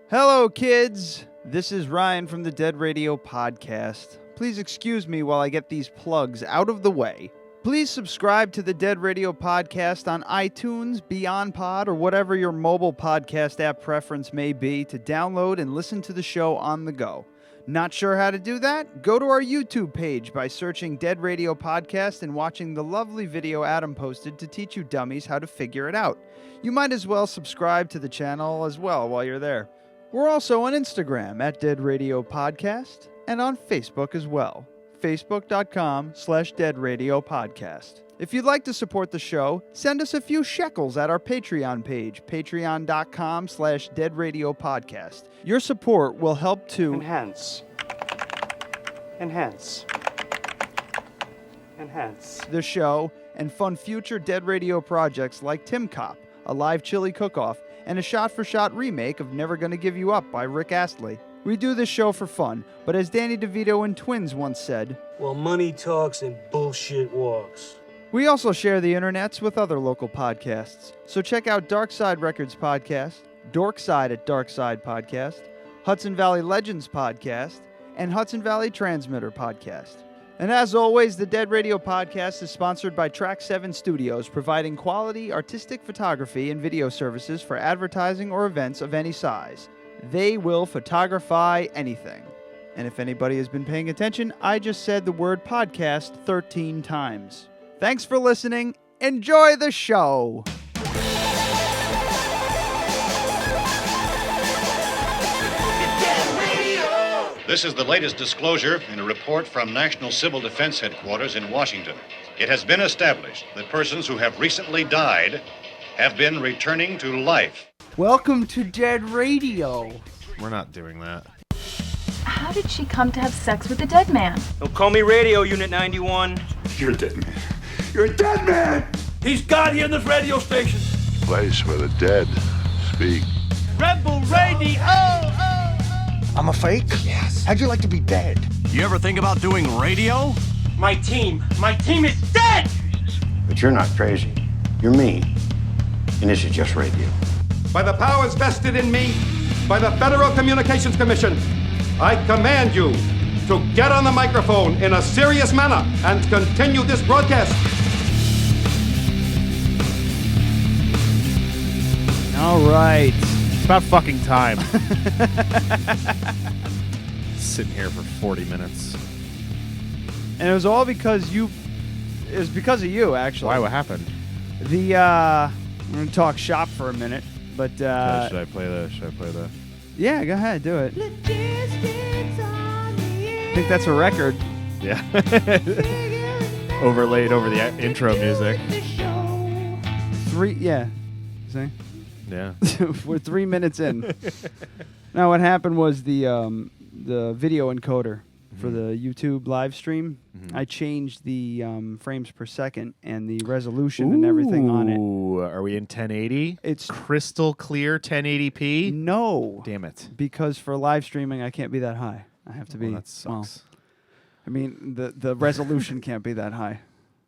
Hello, kids. This is Ryan from the Dead Radio Podcast. Please excuse me while I get these plugs out of the way. Please subscribe to the Dead Radio Podcast on iTunes, Beyond Pod, or whatever your mobile podcast app preference may be to download and listen to the show on the go. Not sure how to do that? Go to our YouTube page by searching Dead Radio Podcast and watching the lovely video Adam posted to teach you dummies how to figure it out. You might as well subscribe to the channel as well while you're there. We're also on Instagram at Dead Radio Podcast and on Facebook as well. Facebook.com/Dead Radio Podcast. If you'd like to support the show, send us a few shekels at our Patreon page, patreon.com/Dead Radio Podcast. Your support will help to enhance the show and fund future Dead Radio projects like Tim Cop, a live chili cook-off, and a shot-for-shot remake of Never Gonna Give You Up by Rick Astley. We do this show for fun, but as Danny DeVito and Twins once said, well, money talks and bullshit walks. We also share the internets with other local podcasts, so check out Dark Side Records Podcast, Dorkside at Dark Side Podcast, Hudson Valley Legends Podcast, and Hudson Valley Transmitter Podcast. And as always, the Dead Radio Podcast is sponsored by Track 7 Studios, providing quality artistic photography and video services for advertising or events of any size. They will photography anything. And if anybody has been paying attention, I just said the word podcast 13 times. Thanks for listening. Enjoy the show. This is the latest disclosure in a report from National Civil Defense Headquarters in Washington. It has been established that persons who have recently died have been returning to life. Welcome to Dead Radio. We're not doing that. How did she come to have sex with a dead man? Don't call me Radio Unit 91. You're a dead man. You're a dead man! He's God here in this radio station. Place where the dead speak. Rebel Radio! I'm a fake? Yes. How'd you like to be dead? You ever think about doing radio? My team is dead! But you're not crazy. You're me. And this is just radio. By the powers vested in me by the Federal Communications Commission, I command you to get on the microphone in a serious manner and continue this broadcast. All right. It's about fucking time. Sitting here for 40 minutes. And it was all because you... It was because of you, actually. Why? What happened? I'm going to talk shop for a minute, but... Should I play the... Yeah, go ahead. Do it. I think that's a record. Yeah. Overlaid over the intro music. Yeah. See? Yeah. We're 3 minutes in. Now, what happened was the video encoder for the YouTube live stream. I changed the frames per second and the resolution and everything on it. Ooh, are we in 1080? It's crystal clear 1080p? No. Damn it. Because for live streaming, I can't be that high. I have to be. Well, that sucks. I mean, the resolution can't be that high.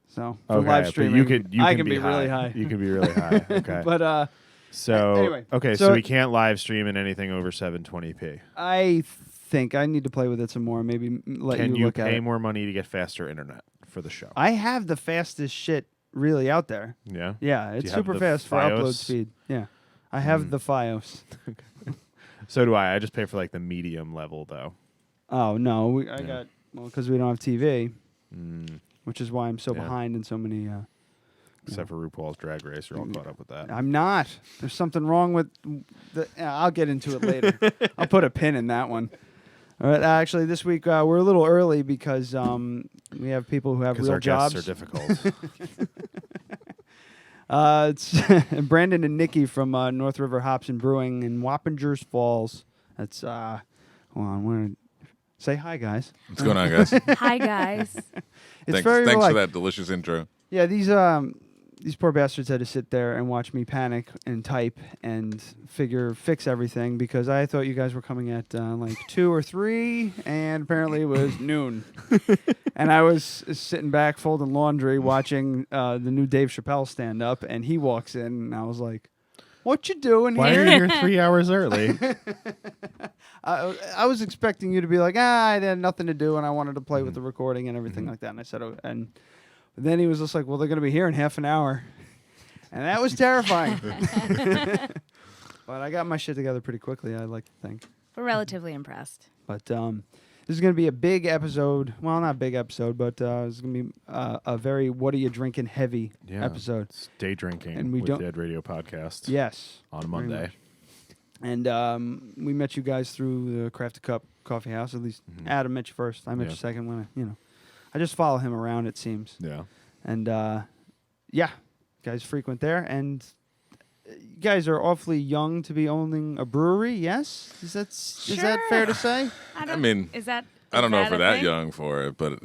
So for Okay, live but streaming, I can be really high. You can be really high. Okay. But so anyway, okay, so we can't live stream in anything over 720p. I think I need to play with it some more. Maybe let Can you look at it. Can you pay more money to get faster internet for the show? I have the fastest shit really out there. Yeah? Yeah, it's you have super the fast for upload Fios? speed. Yeah. I have the Fios. So do I. I just pay for like the medium level though. Oh, no. I got, because we don't have TV, which is why I'm so behind in so many. Except for RuPaul's Drag Race. You're all caught up with that. I'm not. There's something wrong with I'll get into it later. I'll put a pin in that one. All right, actually, this week we're a little early because we have people who have real our jobs. Guests are difficult. It's Brandin and Nicki from North River Hops and Brewing in Wappingers Falls. That's hold on, I'm gonna say hi, guys. What's going on, guys? Hi, guys. It's Thanks for that delicious intro. Yeah, these poor bastards had to sit there and watch me panic and type and fix everything because I thought you guys were coming at like 2 or 3, and apparently it was noon. And I was sitting back folding laundry watching the new Dave Chappelle stand-up, and he walks in, and I was like, what you doing Why are here? you here 3 hours early? I was expecting you to be like, I had nothing to do and I wanted to play with the recording and everything like that. And I said, and then he was just like, well, they're going to be here in half an hour. And that was terrifying. But I got my shit together pretty quickly, I like to think. We're relatively impressed. But this is going to be a big episode. Well, not a big episode, but it's going to be a very what are you drinking heavy episode. It's day drinking And we with don't- Dead Radio Podcast. Yes. On a very Monday. much. And we met you guys through the Crafted Cup Coffee House. At least Adam met you first. I met you second when I just follow him around, it seems. Yeah. And guys frequent there. And you guys are awfully young to be owning a brewery, yes? Is that fair to say? I mean, is that? I don't know if we're a that thing? young for it, but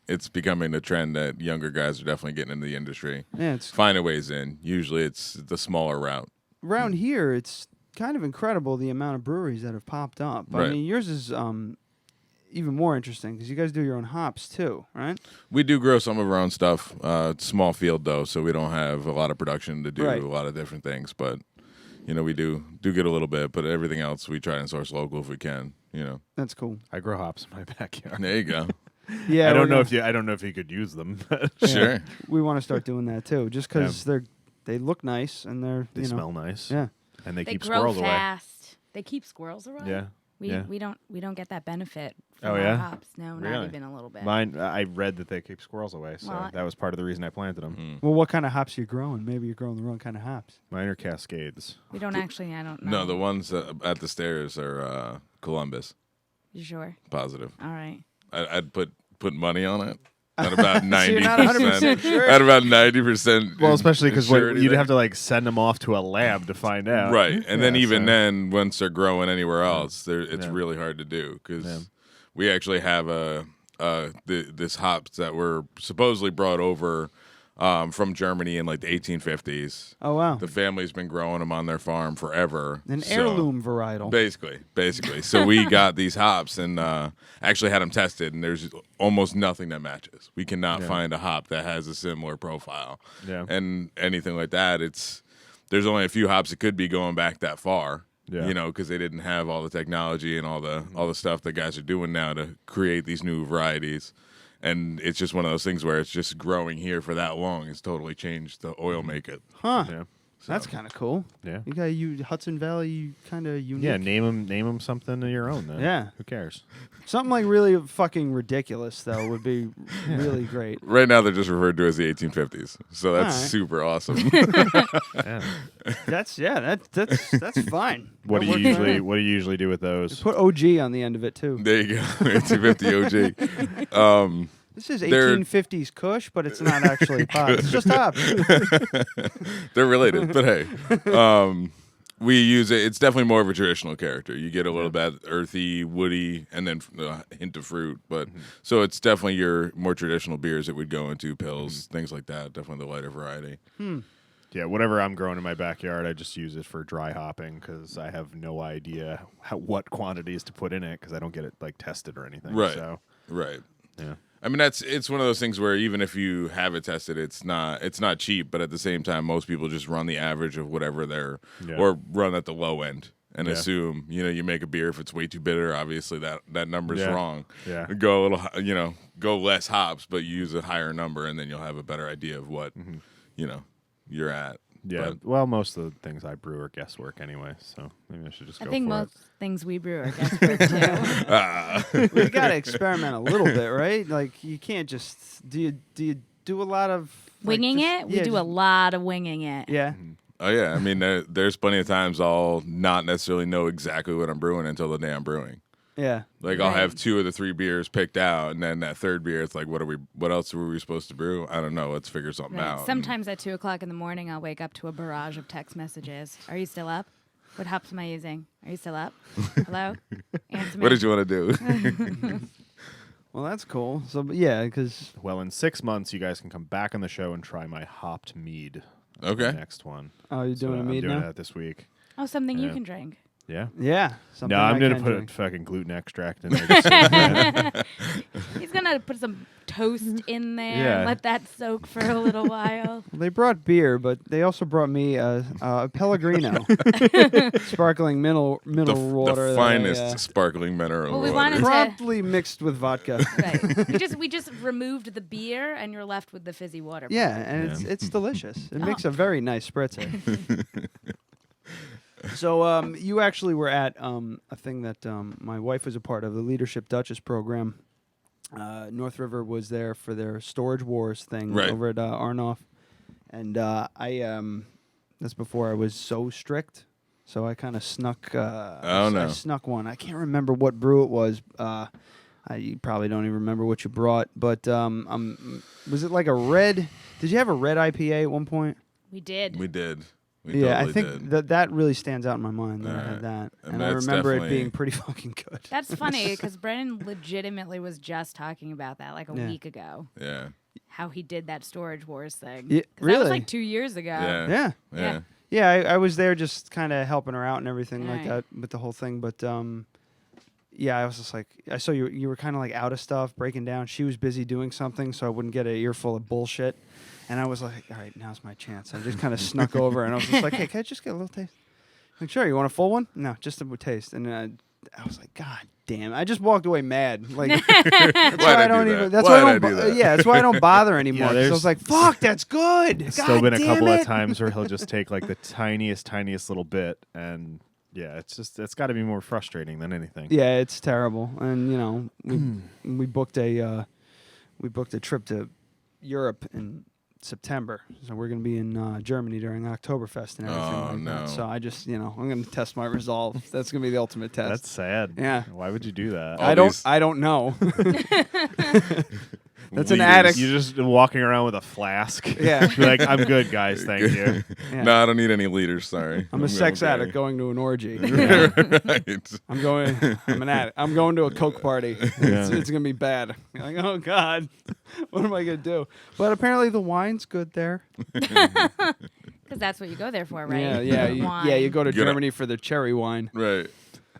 it's becoming a trend that younger guys are definitely getting into the industry. Yeah, it's finding ways in. Usually, it's the smaller route. around here. It's kind of incredible the amount of breweries that have popped up. Right. I mean, yours is even more interesting because you guys do your own hops too, right? We do grow some of our own stuff. It's small field though, so we don't have a lot of production to do Right. a lot of different things. But we do get a little bit, but everything else we try and source local if we can. That's cool. I grow hops in my backyard. There you go. Yeah, I don't know if you could use them. But Sure. We want to start doing that too, just because they look nice and they smell nice. Yeah, and they keep grow squirrels fast. They keep squirrels away. Yeah. We don't get that benefit from Oh, our yeah? hops. No, Really? not even a little bit. Mine, I read that they keep squirrels away, so Well, that was part of the reason I planted them. Well, what kind of hops are you growing? Maybe you're growing the wrong kind of hops. Mine are Cascades. We don't actually. I don't know. No, the ones at the stairs are Columbus. You sure? Positive. All right. I'd put money on it. At about 90%. So you're not 100% sure? At about 90%. Well, especially because surety you'd there. have to send them off to a lab to find out. Right, and then Yeah, even so- then, once they're growing anywhere else, it's really hard to do because we actually have this hops that were supposedly brought over from Germany in like the 1850s. Oh wow! The family's been growing them on their farm forever. An heirloom varietal. Basically. So we got these hops and actually had them tested, and there's almost nothing that matches. We cannot find a hop that has a similar profile. Yeah. And anything like that, there's only a few hops that could be going back that far. Yeah. Because they didn't have all the technology and all the stuff that guys are doing now to create these new varieties. And it's just one of those things where it's just growing here for that long. It's totally changed the oil make it. Huh? Yeah. That's kind of cool. Yeah. You got Hudson Valley kind of unique. Yeah, name them something of your own then. Yeah. Who cares? Something like really fucking ridiculous though would be really great. Right now they're just referred to as the 1850s. So that's All right. super awesome. Yeah. That's fine. What do you usually do with those? Put OG on the end of it too. There you go. 1850 OG. This is 1850s Kush, but it's not actually pot. It's just hops. They're related, but hey. We use it. It's definitely more of a traditional character. You get a little bit earthy, woody, and then a hint of fruit. But so it's definitely your more traditional beers that would go into pills, things like that. Definitely the lighter variety. Yeah, whatever I'm growing in my backyard, I just use it for dry hopping because I have no idea what quantities to put in it because I don't get it tested or anything. Right. So, Right. yeah. I mean, it's one of those things where even if you have it tested, it's not cheap. But at the same time, most people just run the average of whatever they're or run at the low end and assume you make a beer if it's way too bitter. Obviously, that number's wrong. Yeah. Go a little go less hops, but use a higher number, and then you'll have a better idea of what you're at. Yeah. Well, most of the things I brew are guesswork anyway, so maybe I should just go for it. I think most things we brew are guesswork too. We got to experiment a little bit, right? Like you can't just do you do a lot of Winging it? We do a lot of winging it. Yeah. Oh yeah, I mean there's plenty of times I'll not necessarily know exactly what I'm brewing until the day I'm brewing. Yeah. Like I'll have 2 of the 3 beers picked out, and then that third beer, it's like, what else were we supposed to brew? I don't know. Let's figure something out. Sometimes at 2:00 in the morning, I'll wake up to a barrage of text messages. Are you still up? What hops am I using? Are you still up? Hello? Answer me. What did you want to do? Well, that's cool. So yeah, because in 6 months, you guys can come back on the show and try my hopped mead. Okay. The next one. Oh, you're doing a mead I'm doing now? that this week. Oh, something you Yeah. can drink. Yeah. Yeah. Something No, I'm I gonna can put drink. a fucking gluten extract in there. He's gonna put some toast in there Yeah. and let that soak for a little while. They brought beer, but they also brought me a Pellegrino, sparkling mineral water. The finest sparkling mineral Well, we water. wanted to- promptly mixed with vodka. Right. We just removed the beer, and you're left with the fizzy water. Yeah, and it's delicious. It makes a very nice spritzer. So you actually were at a thing that my wife was a part of, the Leadership Duchess program. North River was there for their Storage Wars thing over at Arnoff. And that's before I was so strict. So I kind of snuck I snuck one. I can't remember what brew it was. You probably don't even remember what you brought. But was it like a red? Did you have a red IPA at one point? We did. We did. Yeah, I think that really stands out in my mind that I had that. And I remember it being pretty fucking good. That's funny because Brandon legitimately was just talking about that like a week ago. Yeah. How he did that Storage Wars thing. Yeah, 'Cause really? That was like 2 years ago. Yeah, I was there just kind of helping her out and everything like Right. that with the whole thing. But yeah, I was just like, I saw you were kind of like out of stuff, breaking down. She was busy doing something, so I wouldn't get an earful of bullshit. And I was like, all right, now's my chance. I just kind of snuck over, and I was just like, hey, can I just get a little taste? Like, sure, you want a full one? No, just a taste. And I was like, God damn! I just walked away mad. Like, that's why I don't even. That's why I don't. Yeah, that's why I don't bother anymore. 'Cause I was like, fuck, that's good. It's God still been a damn couple it. of times where he'll just take like the tiniest little bit, and yeah, it's got to be more frustrating than anything. Yeah, it's terrible. And you know, we booked a trip to Europe in September, so we're going to be in Germany during Oktoberfest and everything that. So I just, I'm going to test my resolve. That's going to be the ultimate test. That's sad. Yeah. Why would you do that? I don't know. That's an addict. You're just walking around with a flask. Yeah. You're like, I'm good, guys. Thank you. Yeah. No, I don't need any leaders. Sorry. I'm a sex addict going to an orgy. Right. I'm an addict. I'm going to a Coke party. It's going to be bad. You're like, oh, God. What am I going to do? But apparently the wine's good there. Because that's what you go there for, right? Yeah. You go to Germany for the cherry wine. Right.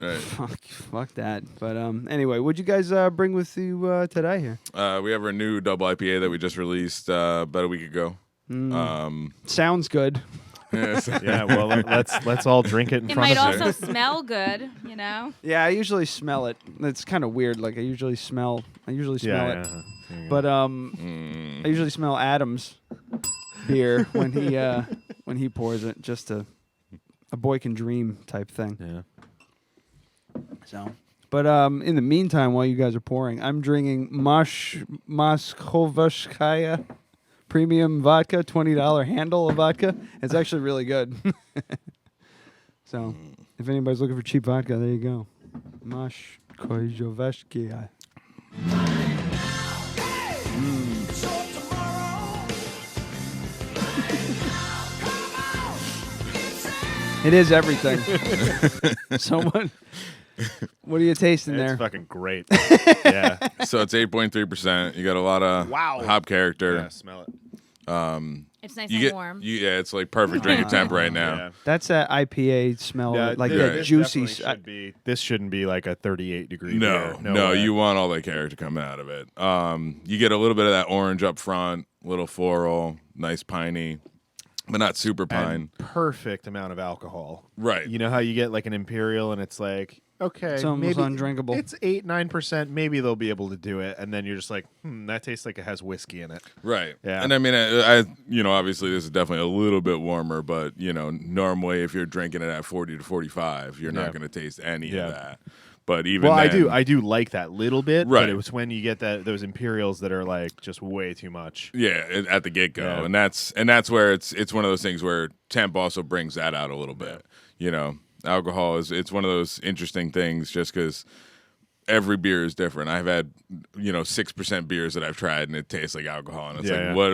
Fuck that. But anyway, what'd you guys bring with you today here? We have our new double IPA that we just released about a week ago. Sounds good. Yeah, well, let's all drink it in It front might of also smell good, you know? Yeah, I usually smell it. It's kind of weird. Like I usually smell it. Yeah. But I usually smell Adam's beer when he pours it. Just a boy can dream type thing. Yeah. So, but in the meantime, while you guys are pouring, I'm drinking Moskovskaya premium vodka, $20 handle of vodka. It's actually really good. So, if anybody's looking for cheap vodka, there you go. Moskovskaya. It is everything. So what are you tasting there? It's fucking great. Yeah. So it's 8.3%. You got a lot of hop character. Yeah, smell it. It's nice and warm. It's like perfect drinking temp right now. Yeah. That's that IPA smell, like this that juicy. This shouldn't be like a 38-degree No, beer. no, you want all that character coming out of it. You get a little bit of that orange up front, little floral, nice piney, but not super pine. And perfect amount of alcohol. Right. You know how you get like an imperial and it's like, okay, It's almost maybe undrinkable. It's 8-9%. Maybe they'll be able to do it, and then you're just like, that tastes like it has whiskey in it. Right. Yeah. And I mean, I obviously this is definitely a little bit warmer, but normally if you're drinking it at 40 to 45, you're not going to taste any of that. But even then, I do like that little bit. Right. But it was when you get those imperials that are like just way too much. Yeah, at the get go, Yeah. and that's where it's one of those things where temp also brings that out a little bit. Alcohol it's one of those interesting things just because every beer is different. I've had 6% beers that I've tried and it tastes like alcohol, and it's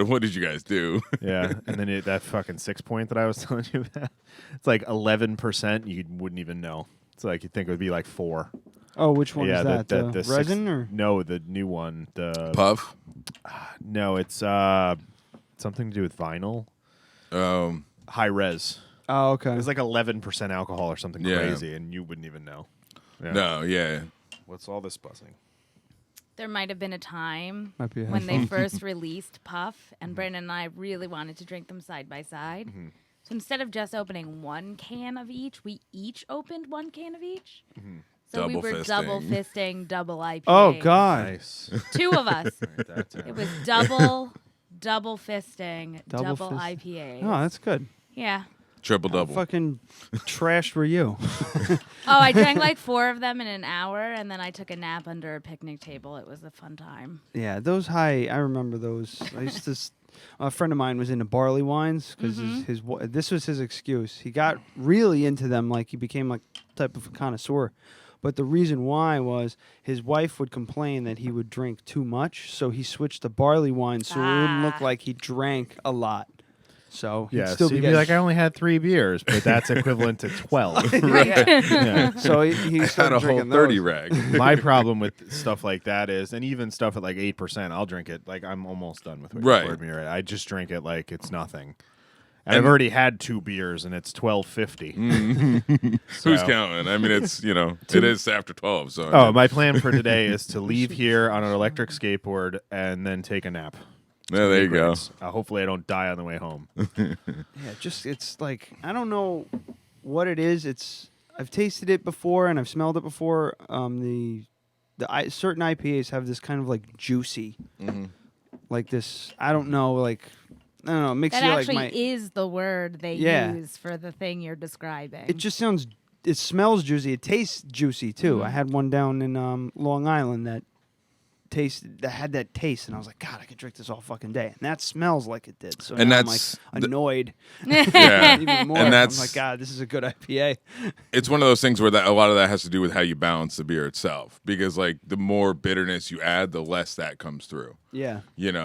what did you guys do? Yeah, and then that fucking 6 point that I was telling you about, it's like 11%. You wouldn't even know. It's like you'd think it would be like 4. Oh, which one is that? The resin or no, the new one, the Puff? No, it's something to do with vinyl. High High res. Oh, okay. It was like 11% alcohol or something Yeah. crazy, and you wouldn't even know. Yeah. No, yeah. What's all this buzzing? There might have been a time Might be a when they headphone. first released Puff, and Brandon and I really wanted to drink them side by side. So instead of just opening one can of each, we each opened one can of each. So we Double were fisting. double fisting, double IPA. Oh God. Nice. 2 of us. Write that down. It was double fisting, double fist- IPA. Oh, that's good. Yeah. Triple How double. fucking trashed were you? Oh, I drank like 4 of them in an hour, and then I took a nap under a picnic table. It was a fun time. Yeah, those high. I remember those. I used to. A friend of mine was into barley wines because this was his excuse. He got really into them, like he became like type of a connoisseur. But the reason why was his wife would complain that he would drink too much, so he switched to barley wine so it wouldn't look like he drank a lot. So he'd Yeah, still so be you'd be getting like, I only had 3 beers, but that's equivalent to 12. yeah. So he I had started a whole drinking 30 those. rag. My problem with stuff like that is, and even stuff at like 8%, I'll drink it. Like I'm almost done with what you Right. poured me. Right, I just drink it like it's nothing. And I've already had 2 beers, and it's $12.50. Who's So- counting? I mean, it's, it is after 12. So Oh, my plan for today is to leave here on an electric skateboard and then take a nap. Yeah, there you go. Hopefully, I don't die on the way home. Yeah, just it's like I don't know what it is. I've tasted it before and I've smelled it before. Certain IPAs have this kind of like juicy, like this. I don't know, like I don't know. It makes That you actually like is the word they use for the thing you're describing. It just sounds. It smells juicy. It tastes juicy too. I had one down in Long Island that had that taste, and I was like, God, I could drink this all fucking day. And that smells like it did. So And now that's I'm like annoyed. Yeah. Even more. And I'm like, God, this is a good IPA. It's one of those things where a lot of that has to do with how you balance the beer itself. Because, like, the more bitterness you add, the less that comes through. Yeah.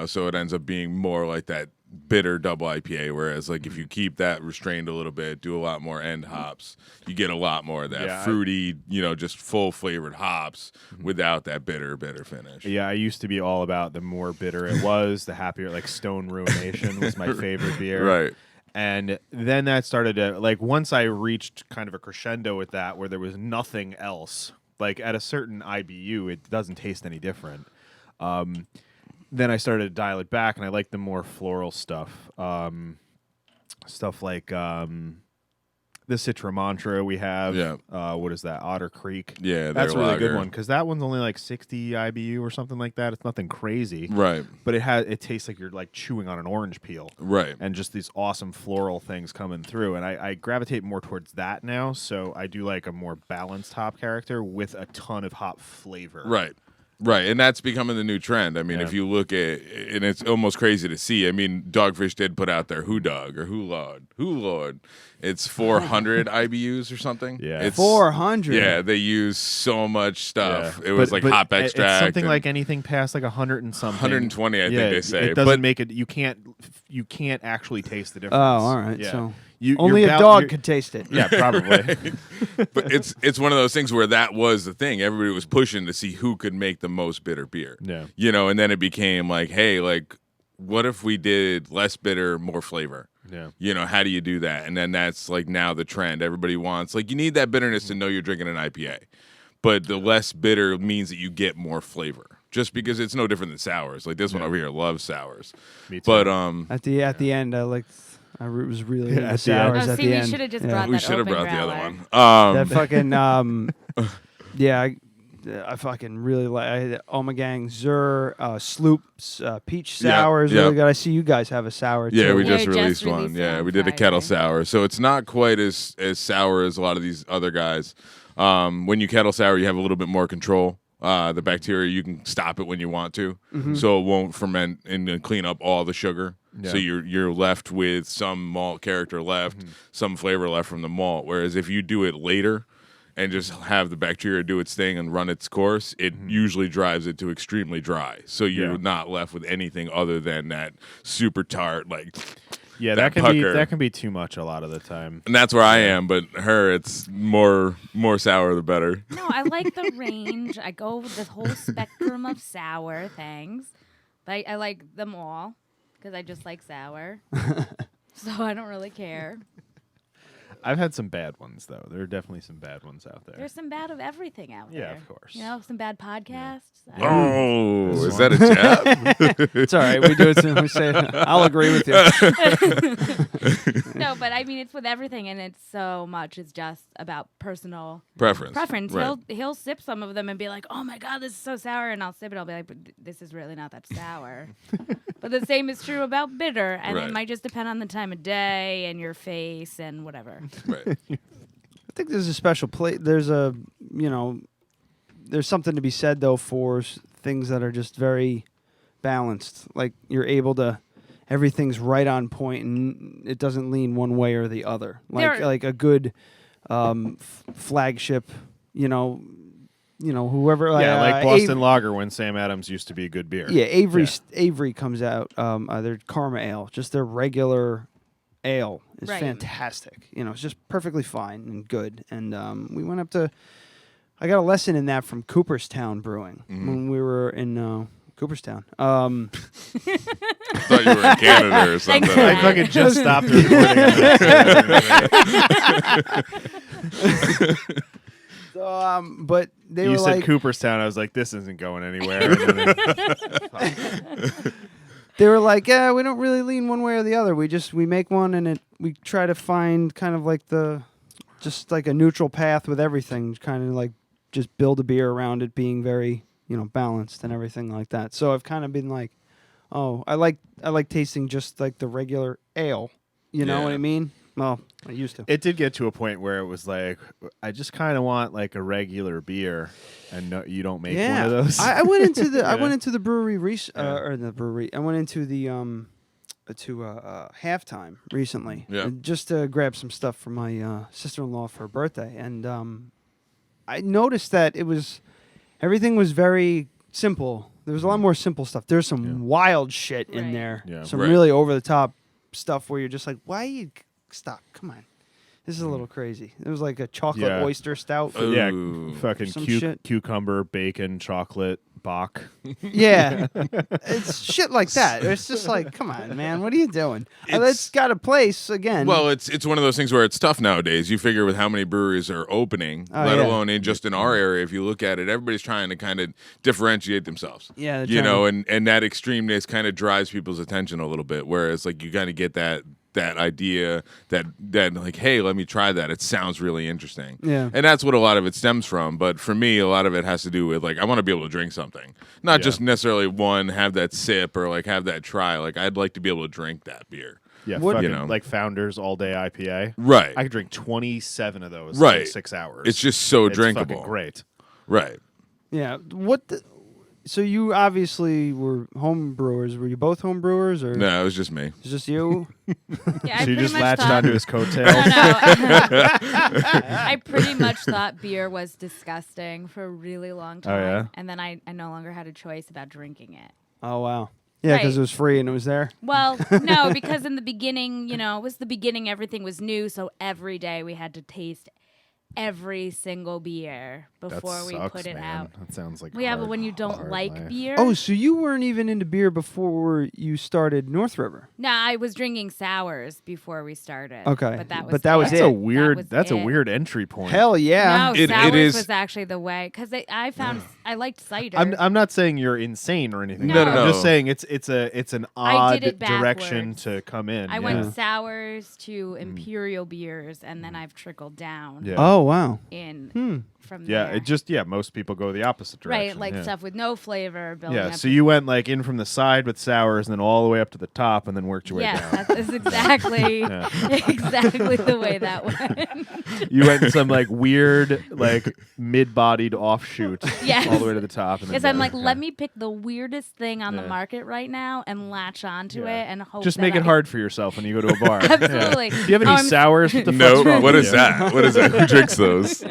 So it ends up being more like that bitter double IPA, whereas like if you keep that restrained a little bit, do a lot more end hops, you get a lot more of that fruity, just full flavored hops without that bitter finish. Yeah, I used to be all about the more bitter it was, the happier. Like Stone Ruination was my favorite beer. Right. And then that started to, like, once I reached kind of a crescendo with that where there was nothing else, like at a certain IBU, it doesn't taste any different. Then I started to dial it back, and I like the more floral stuff. Stuff like the Citra Mantra we have. Yeah. What is that? Otter Creek. Yeah, that's a their really good lager. one because that one's only like 60 IBU or something like that. It's nothing crazy. Right. But it tastes like you're like chewing on an orange peel. Right. And just these awesome floral things coming through. And I gravitate more towards that now. So I do like a more balanced hop character with a ton of hop flavor. Right. Right, and that's becoming the new trend. I mean, if you look at, and it's almost crazy to see. I mean, Dogfish did put out their Who Dog or Who Lord. It's 400 IBUs or something. Yeah, it's 400. Yeah, they use so much stuff. Yeah. It was like hop It's extract. something and like anything past like 100 and something. 120, I think they say. It doesn't But- make it. You can't actually taste the Oh, difference. all right. Yeah. So You- only you're a bal- dog you're- could taste it. Yeah, probably. But it's one of those things where that was the thing. Everybody was pushing to see who could make the most bitter beer. Yeah. And then it became like, hey, like, what if we did less bitter, more flavor? Yeah. How do you do that? And then that's like now the trend. Everybody wants, like, you need that bitterness to know you're drinking an IPA. But the less bitter means that you get more flavor. Just because it's no different than sours. Like this one over here loves sours. Me too. But At the end, I was really into at the end. sours Oh, at see, the we end. should have just Yeah. brought we that should have open brought the growler. other one. That fucking I fucking really like Omegang, Zur, Sloop's, Peach Sour is really good. I see you guys have a sour too. Yeah, we Yeah, just we released just one. released Yeah, one we did a Friday. kettle sour. So it's not quite as sour as a lot of these other guys. When you kettle sour, you have a little bit more control. The bacteria, you can stop it when you want to. So it won't ferment and then clean up all the sugar. Yeah. So you're left with some malt character left, some flavor left from the malt. Whereas if you do it later and just have the bacteria do its thing and run its course, it usually drives it to extremely dry. So you're not left with anything other than that super tart, like Yeah, that that can be too much a lot of the time. and that's where I am, but her, it's more sour the better. No, I like the range. I go with this whole spectrum of sour things. But I like them all because I just like sour. So I don't really care. I've had some bad ones though. There are definitely some bad ones out there. There's some bad of everything out there. Yeah, of course. You know, some bad podcasts. Oh, is that a jab? It's all right. We do it. We say it. I'll agree with you. No, but I mean, it's with everything, and it's so much. It's just about personal Preference. Right. He'll sip some of them and be like, "Oh my god, this is so sour," and I'll sip it. I'll be like, "But this is really not that sour." But the same is true about bitter, and it might just depend on the time of day and your face and whatever. Right. I think there's a special place. There's a, there's something to be said though for things that are just very balanced. Like you're able to, everything's right on point and it doesn't lean one way or the other. Like a good flagship, whoever. Like Boston Lager when Sam Adams used to be a good beer. Yeah, Avery comes out. Their Karma Ale, just their regular ale is fantastic. It's just perfectly fine and good. And we went up to. I got a lesson in that from Cooperstown Brewing when we were in Cooperstown. I thought you were in Canada or something. I fucking just stopped recording. But you said like, Cooperstown. I was like, this isn't going anywhere. They were like, yeah, we don't really lean one way or the other. We make one and we try to find kind of like just like a neutral path with everything, kind of like just build a beer around it being very, balanced and everything like that. So I've kind of been like, oh, I like tasting just like the regular ale. You know what I mean? Well, I used to. It did get to a point where it was like, I just kind of want like a regular beer, and no, you don't make one of those. I went into the I went into the brewery or the brewery. I went into the halftime recently, just to grab some stuff for my sister-in-law for her birthday, and I noticed that everything was very simple. There was a lot more simple stuff. There's some wild shit in there, some really over-the-top stuff where you're just like, why you stop? Come on. This is a little crazy. It was like a chocolate oyster stout. Fucking cucumber, bacon, chocolate, Bach. Yeah. It's shit like that. It's just like, come on, man. What are you doing? It's got a place again. Well, it's one of those things where it's tough nowadays. You figure with how many breweries are opening, let alone just in our area, if you look at it, everybody's trying to kind of differentiate themselves. Yeah. And that extremeness kind of drives people's attention a little bit, whereas like you kind of get that idea that like, hey, let me try that. It sounds really interesting. Yeah. And that's what a lot of it stems from. But for me, a lot of it has to do with like, I want to be able to drink something. Not just necessarily have that sip or like have that try. Like I'd like to be able to drink that beer. Yeah, like Founders All Day IPA. Right. I could drink 27 of those in 6 hours. It's just so drinkable. Fucking great. Right. Yeah. So you obviously were home brewers. Were you both home brewers, or no? It was just me. It's just you. Yeah, so you just latched onto his coattails. I pretty much thought beer was disgusting for a really long time. Oh, yeah? And then I no longer had a choice about drinking it. Oh wow. Yeah, because it was free and it was there. Well, no, because in the beginning, it was the beginning. Everything was new, so every day we had to taste every single beer before we put it out. That sounds like but when you don't like beer. Oh, so you weren't even into beer before you started North River? No, I was drinking sours before we started. Okay, but that was it. That's a weird entry point. Hell yeah! No, sours was actually the way because I found I liked cider. I'm not saying you're insane or anything. No. I'm just saying it's an odd direction to come in. I went sours to imperial beers, and then I've trickled down. Yeah. Oh wow! From there. Most people go the opposite direction. Right, like stuff with no flavor. So you went like in from the side with sours, and then all the way up to the top, and then worked your way down. Yeah, that's exactly exactly the way that went. You went in some like weird, like mid-bodied offshoot all the way to the top. Because I'm like, let me pick the weirdest thing on the market right now and latch onto it and hope. Just make it hard for yourself when you go to a bar. Absolutely. Do you have any sours? What the no. fuck's What is that? What is that? Who drinks those?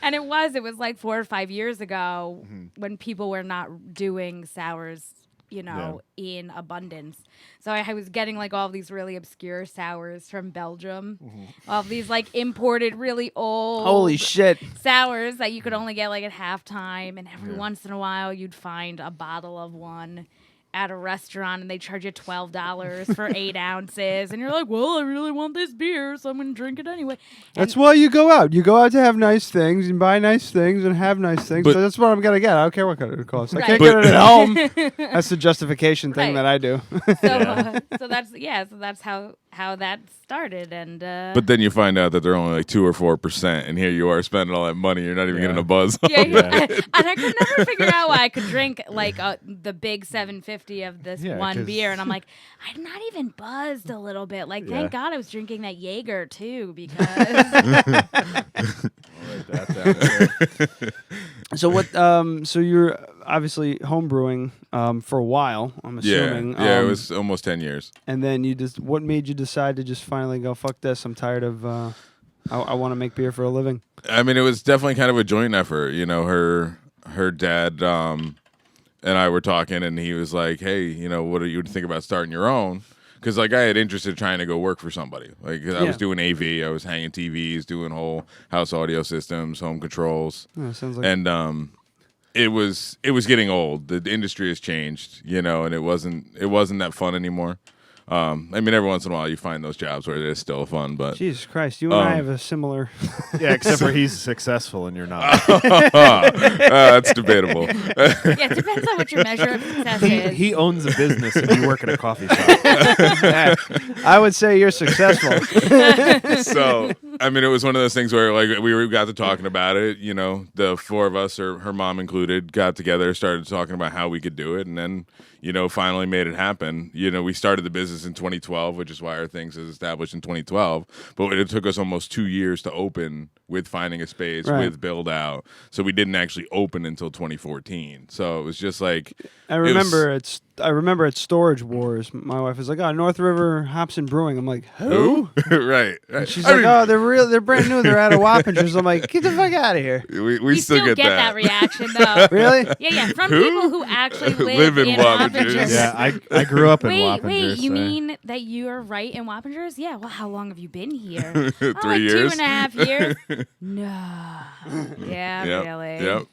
And it was like 4 or 5 years ago when people were not doing sours, in abundance. So I was getting like all these really obscure sours from Belgium, all these like imported really old holy shit sours that you could only get like at halftime, and every once in a while you'd find a bottle of one. at a restaurant and they charge you $12 for 8 ounces, and you're like, well, I really want this beer, so I'm going to drink it anyway. That's why you go out. You go out to have nice things and buy nice things and have nice things. But- So that's what I'm going to get. I don't care what kind it costs. Right. I can't get it at home. That's the justification thing Right. that I do. So that's how that started, and But then you find out that they're only like 2 or 4%, and here you are spending all that money. You're not even getting a buzz. yeah, and I could never figure out why I could drink like the big 750 of this one beer, and I'm like, I'm not even buzzed a little bit. Like, thank God I was drinking that Jaeger too, because. So what? So you're obviously home brewing for a while. I'm assuming. Yeah, it was almost 10 years. And then what made you decide to just finally go, fuck this? I'm tired of. I want to make beer for a living. I mean, it was definitely kind of a joint effort. You know, her dad and I were talking, and he was like, "Hey, you know, what do you think about starting your own?" Because like I had interest in trying to go work for somebody. Like I was doing AV, I was hanging TVs, doing whole house audio systems, home controls, sounds like and it was getting old. The industry has changed, you know, and it wasn't that fun anymore. I mean, every once in a while you find those jobs where it is still fun, but Jesus Christ, you and I have a similar. Yeah, except for he's successful and you're not. That's debatable. Yeah, it depends on what your measure of success is. He owns a business and you work at a coffee shop. I would say you're successful. So, I mean, it was one of those things where like we got to talking about it. You know, the four of us, or her mom included, got together, started talking about how we could do it, and then, you know, finally made it happen. You know, we started the business in 2012, which is why our things is established in 2012. But it took us almost 2 years to open with finding a space, with build out. So we didn't actually open until 2014. So it was just like I remember at Storage Wars, my wife was like, "Oh, North River Hops and Brewing." I'm like, "Who?" right. And she's like, "Oh, they're brand new. They're out of Wappingers." I'm like, "Get the fuck out of here." We still get that reaction though. Really? Yeah, from people who actually live in Wappingers. Yeah, I grew up in Wappingers. Wait, you mean that you are right in Wappingers? Yeah. Well, how long have you been here? 3 like years. 2.5 years. No. Yeah, really. Yep.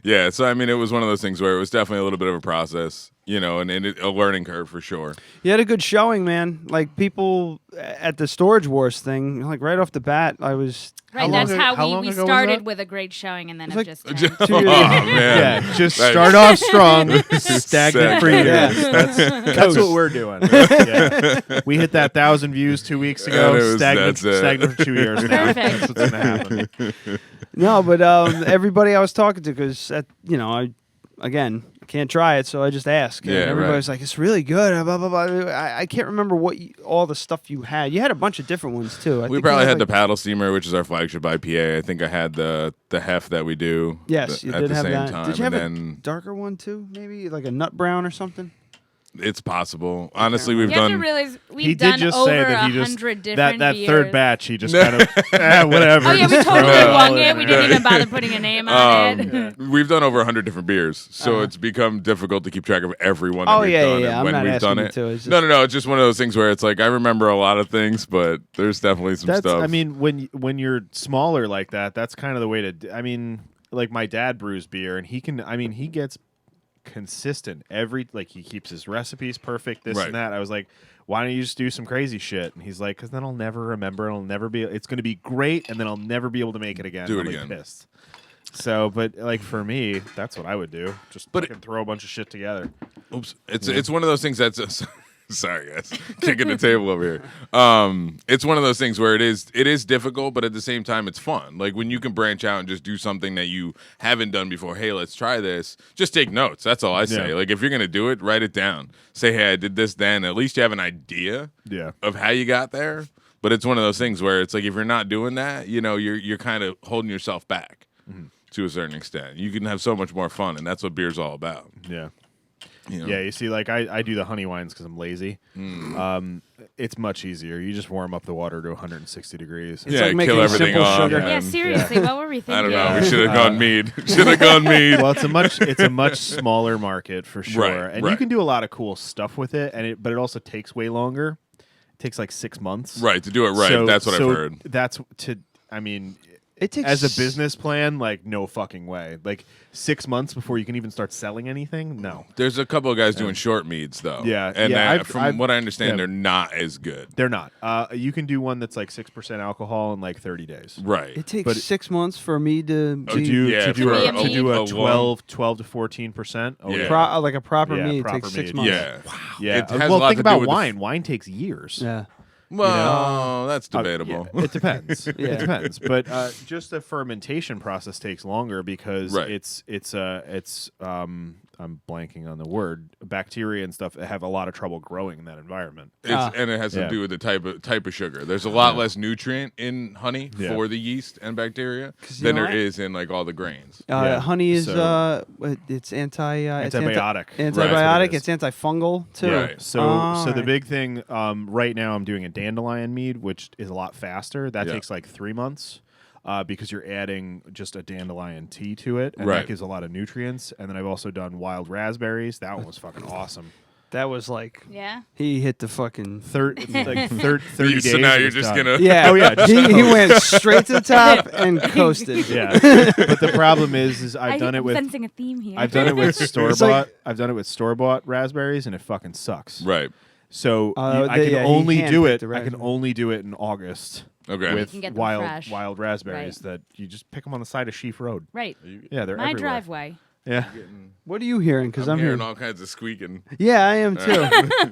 Yeah, so I mean, it was one of those things where it was definitely a little bit of a process, you know, and a learning curve for sure. You had a good showing, man. Like people at the Storage Wars thing, like right off the bat, I was. Right, that's how we started with a great showing, and then like just 2 years. Oh, man. Yeah, just start off strong, stagnant for years. That's what we're doing. Yeah. We hit that 1,000 views 2 weeks ago. Stagnant for 2 years now. Perfect. That's what's gonna happen. No, but everybody I was talking to, because I can't try it, so I just ask. And everybody was like, "It's really good." Blah, blah, blah. I can't remember all the stuff you had. You had a bunch of different ones too. We probably had the paddle steamer, which is our flagship IPA. I think I had the hef that we do. Yes, you at did the have same that. time. Did you have and a darker one too? Maybe like a nut brown or something. It's possible. Honestly, we've You have to done. realize He we've did done just over say that he 100 just different that beers. third batch he just kind of whatever. Oh yeah, we just totally throw it all wung in it. We there. didn't even bother putting a name on it. We've done over 100 different beers, so it's become difficult to keep track of every one that Oh, we've yeah, done yeah, and I'm when not we've asking done you it. to, it's No. It's just one of those things where it's like I remember a lot of things, but there's definitely some stuff. I mean, when you're smaller like that, that's kind of the way to. I mean, like my dad brews beer, and he can. I mean, he gets consistent he keeps his recipes perfect, this and that. I was like, why don't you just do some crazy shit? And he's like, because then I'll never remember. It's going to be great, and then I'll never be able to make it again. Do it I'll be again. pissed. So, but like for me, that's what I would do. Just fucking throw a bunch of shit together. Oops, it's one of those things that's. Sorry, guys, kicking the table over here. It's one of those things where it is difficult, but at the same time, it's fun. Like when you can branch out and just do something that you haven't done before. Hey, let's try this. Just take notes. That's all I say. Yeah. Like if you're gonna do it, write it down. Say, hey, I did this then. At least you have an idea of how you got there. But it's one of those things where it's like if you're not doing that, you know, you're kind of holding yourself back to a certain extent. You can have so much more fun, and that's what beer's all about. Yeah. You know? Yeah, you see, like I do the honey wines because I'm lazy. It's much easier. You just warm up the water to 160 degrees. It's like making kill everything simple off. sugar. Yeah, seriously, what were we thinking? I don't know. We should have gone mead. Should have gone mead. Well, it's a much smaller market for sure, Right, and you can do a lot of cool stuff with it. But it also takes way longer. It takes like 6 months. Right, to do it right. So, that's what I've heard. That's to. I mean, It takes as a business plan, like no fucking way. Like 6 months before you can even start selling anything. No, There's a couple of guys doing short meads though. Yeah, and yeah, from what I understand, they're not as good. they're not. You can do one that's like 6% alcohol in like 30 days. Right. It takes But- 6 months for me to To be do yeah, to do for a, a to do a mead. 12 to 14%. Oh Yeah. yeah, like a proper Yeah, mead proper takes 6 mead. months. Yeah. yeah. It has Well, a lot think to do about with the wine. Wine takes years. Yeah. Well, that's debatable. Yeah, it depends. Yeah. It depends. But just the fermentation process takes longer because Right. it's I'm blanking on the word, bacteria and stuff that have a lot of trouble growing in that environment. And it has to Yeah. do with the type of sugar. There's a lot less nutrient in honey Yeah. for the yeast and bacteria you than know there what? is in like all the grains. Yeah. Honey is So- it's antibiotic. Antibiotic. Antibiotic. Right. That's what it is. It's antifungal too. Right. So Oh, so the right. big thing right now I'm doing a dandelion mead, which is a lot faster. That Yeah. takes like 3 months. Because you're adding just a dandelion tea to it, and Right. that gives a lot of nutrients. And then I've also done wild raspberries. That one was fucking awesome. That was like Yeah. he hit the fucking 30 days. So now it you're was just done. gonna yeah. Oh, yeah, just he went straight to the top and coasted. Yeah, but the problem is I've done it with sensing a theme here. I've done it with store It's bought. like- I've done it with store bought raspberries, and it fucking sucks. right. So Oh, I can he only do handpicked it. the I can raspberry. only do it in August Okay. with can get them wild fresh. wild raspberries that you just pick them on the side of Sheaf Road. Right. Yeah, they're My everywhere. driveway. Yeah, What are you hearing? Because I'm I'm hearing hearing. all kinds of squeaking. Yeah, I am too.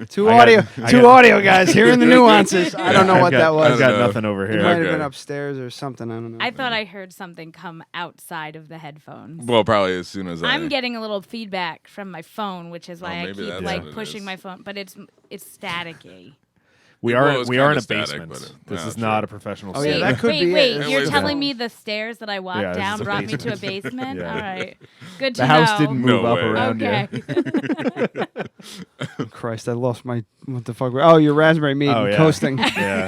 Two I audio, got- I two got- audio guys hearing the nuances. I don't know I've what got- that was. I've got know. nothing over It here. might have Okay. been upstairs or something. I don't know. I thought I heard something come outside of the headphones. Well, probably as soon as I'm getting a little feedback from my phone, which is why I maybe keep that's like what it pushing is. my phone, but it's staticky. We Well, are it's we are in kinda a static, basement. but This yeah, is sure. not a professional. Oh, yeah, setting. that could wait, be wait, it. you're Anyways, telling no. me the stairs that I walked Yeah, this down is a brought me to a basement. basement? Yeah. All right. Good to The know. house didn't move No up way. around Okay. you. Christ, I lost my. What the fuck? Oh, your raspberry mead Oh, and yeah. coasting. Yeah.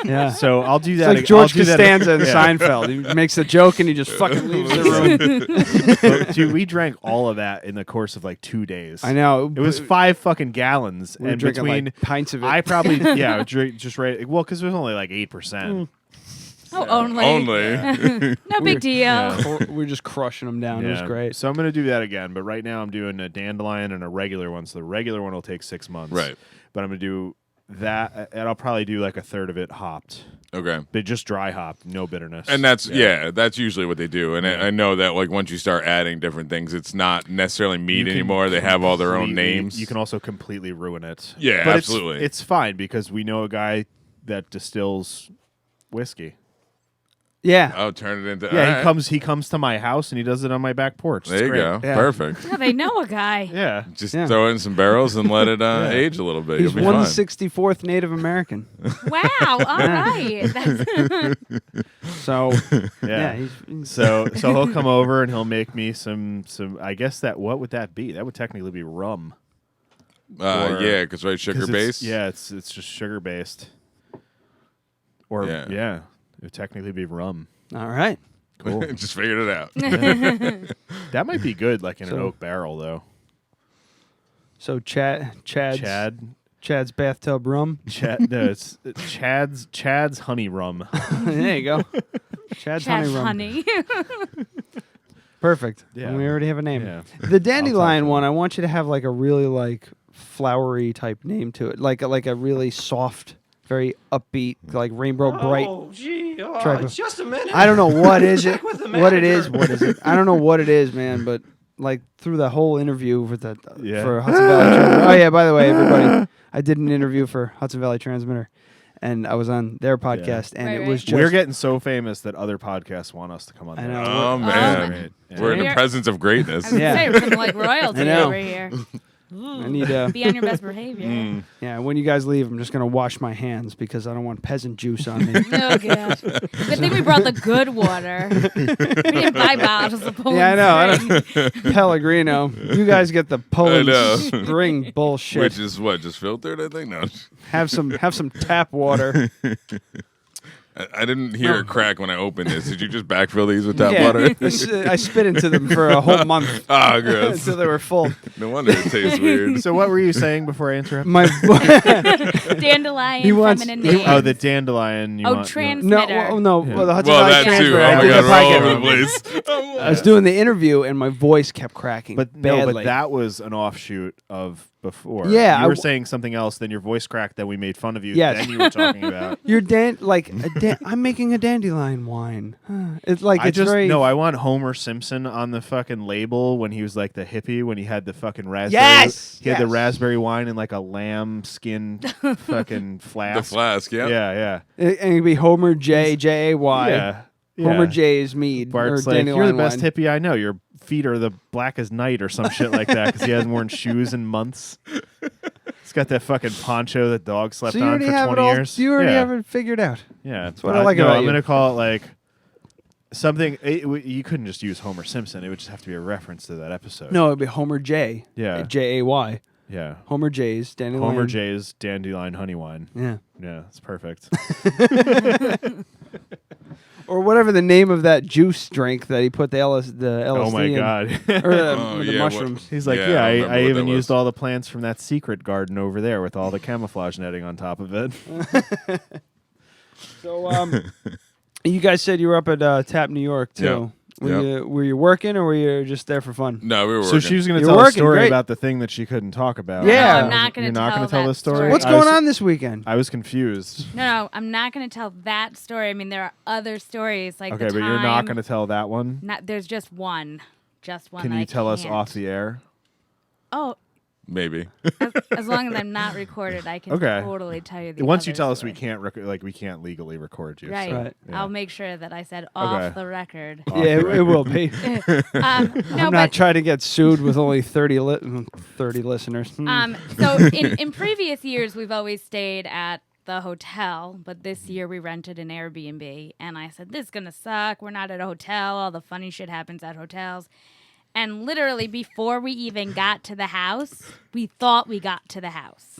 Yeah. So I'll do It's that. like ag- George I'll do that- Costanza in Yeah. Seinfeld. He makes a joke and he just fucking leaves the room. But, dude, we drank all of that in the course of like 2 days. I know. It was 5 fucking gallons, We were and drinking between like pints of it. I probably I would drink just right. Well, because it was only like 8%. Oh, only. Only. No big deal. Yeah. We're just crushing them down. It was Yeah. great. So I'm gonna do that again, but right now I'm doing a dandelion and a regular one. So the regular one will take 6 months. Right. But I'm gonna do that, and I'll probably do like a third of it hopped. Okay. But just dry hopped, no bitterness. And that's that's usually what they do. And I know that like once you start adding different things, it's not necessarily meat You can anymore. They have all their own completely- names. You can also completely ruin it. Yeah, but absolutely. It's fine because we know a guy that distills whiskey. Yeah. Oh, turn it into Yeah, he comes to my house and he does it on my back porch. There It's you great. go. Yeah. Perfect. Yeah, they know a guy. Yeah. Just Yeah. throw it in some barrels and let it age a little bit. He's You'll be fine. 164th Native American. Wow. All right. That's So Yeah. he's So he'll come over and he'll make me some I guess what would that be? That would technically be rum. Or- Yeah, because sugar 'cause it's- based. Yeah, it's just sugar based. Or Yeah. it would technically be rum. all right. Cool. Just figured it out. That might be good, like in an So- oak barrel though. So Chad's bathtub rum. No, it's Chad's honey rum. There you go. Chad's honey rum. honey. Perfect. Yeah. And we already have a name. Yeah. The dandelion to one, I want you to have like a really like flowery type name to it, like a really soft, very upbeat, like rainbow bright. Oh, gee. Type of- Just a minute. I don't know what is it. Check with the What it manager. is. What is it? I don't know what it is, man. But like through the whole interview with the Yeah. for Hudson Valley Transmitter. Oh yeah, by the way, everybody, I did an interview for Hudson Valley Transmitter, and I was on their podcast, and Right, it was right. just We're getting so famous that other podcasts want us to come on. I there. know. Oh man, Right. Yeah. we're in the We're- presence of greatness. I would Yeah. say we're some like royalty I know. over here. I need Be on your best behavior. yeah. When you guys leave, I'm just gonna wash my hands because I don't want peasant juice on me. Oh gosh. Good thing we brought the good water. We didn't buy bottles of Poland Yeah, I know. I Spring. don't, Pellegrino. You guys get the Poland know. Spring bullshit. Which is what, just filtered? I think no. Have some tap water. I didn't hear a crack when I opened this. Did you just backfill these with tap water? I spit into them for a whole month. Ah, gross. Until they were full. No wonder it tastes weird. So what were you saying before I interrupted? My Dandelion, He wants- feminine names. Oh, the dandelion. You want, transmitter. no. Yeah. Well, the Hudson Well, Valley that too. transmitter. Oh I my did God, the we're all podcast. over the place. I was doing the interview and my voice kept cracking. But badly. no, but that was an offshoot of before. Yeah, you were I saying something else. Then your voice cracked. Then we made fun of you. Yes. Then you were talking about. You're I'm making a dandelion wine. It's like it's just very. no. I want Homer Simpson on the fucking label when he was like the hippie when he had the fucking raspberry. Yes! He had the raspberry wine in like a lamb skin fucking flask. The flask, yeah. Yeah. And it'd be Homer J J A Y. Yeah. Homer J's mead. Bart's or like, you're the dandelion best wine. hippie I know. Your feet are the black as night or some shit like that because he hasn't worn shoes in months. He's got that fucking poncho that dog slept So you on already for have 20 it all. years. You already yeah. have it figured out. Yeah, That's what I like no, about I'm you. gonna call it like something. You couldn't just use Homer Simpson. It would just have to be a reference to that episode. No, it'd be Homer J. Yeah. J-A-Y. Yeah. Homer J's dandelion. Homer J's dandelion honey wine. Yeah. Yeah, it's perfect. Or whatever the name of that juice drink that he put the LSD Oh my in. god. Or the mushrooms. He's like, Yeah, I remember I what even that used was. all the plants from that secret garden over there with all the camouflage netting on top of it. So, you guys said you were up at Tap New York too. Yeah. Were you working or were you just there for fun? No, we were So working. she was going to You're tell a working, story great. about the thing that she couldn't talk about. Yeah. No, I'm not gonna You're not tell gonna tell that the story. story. What's I was- going on this weekend? I was confused. No, I'm not going to tell that story. I mean, there are other stories like Okay, the but you're not time- going to tell that one. Not, there's just one. Just one. Can that you I tell us can't. off the air? Oh, Maybe. as long as I'm not recorded, I can Okay. totally tell you the Once you other tell us story. we can't we can't legally record you. Right. So, Right. yeah. I'll make sure that I said off the record. Off Yeah, the it will be. No, I'm not but trying to get sued with only 30 listeners. so in previous years we've always stayed at the hotel, but this year we rented an Airbnb, and I said this is gonna suck. We're not at a hotel. All the funny shit happens at hotels. And literally before we even got to the house, we thought we got to the house.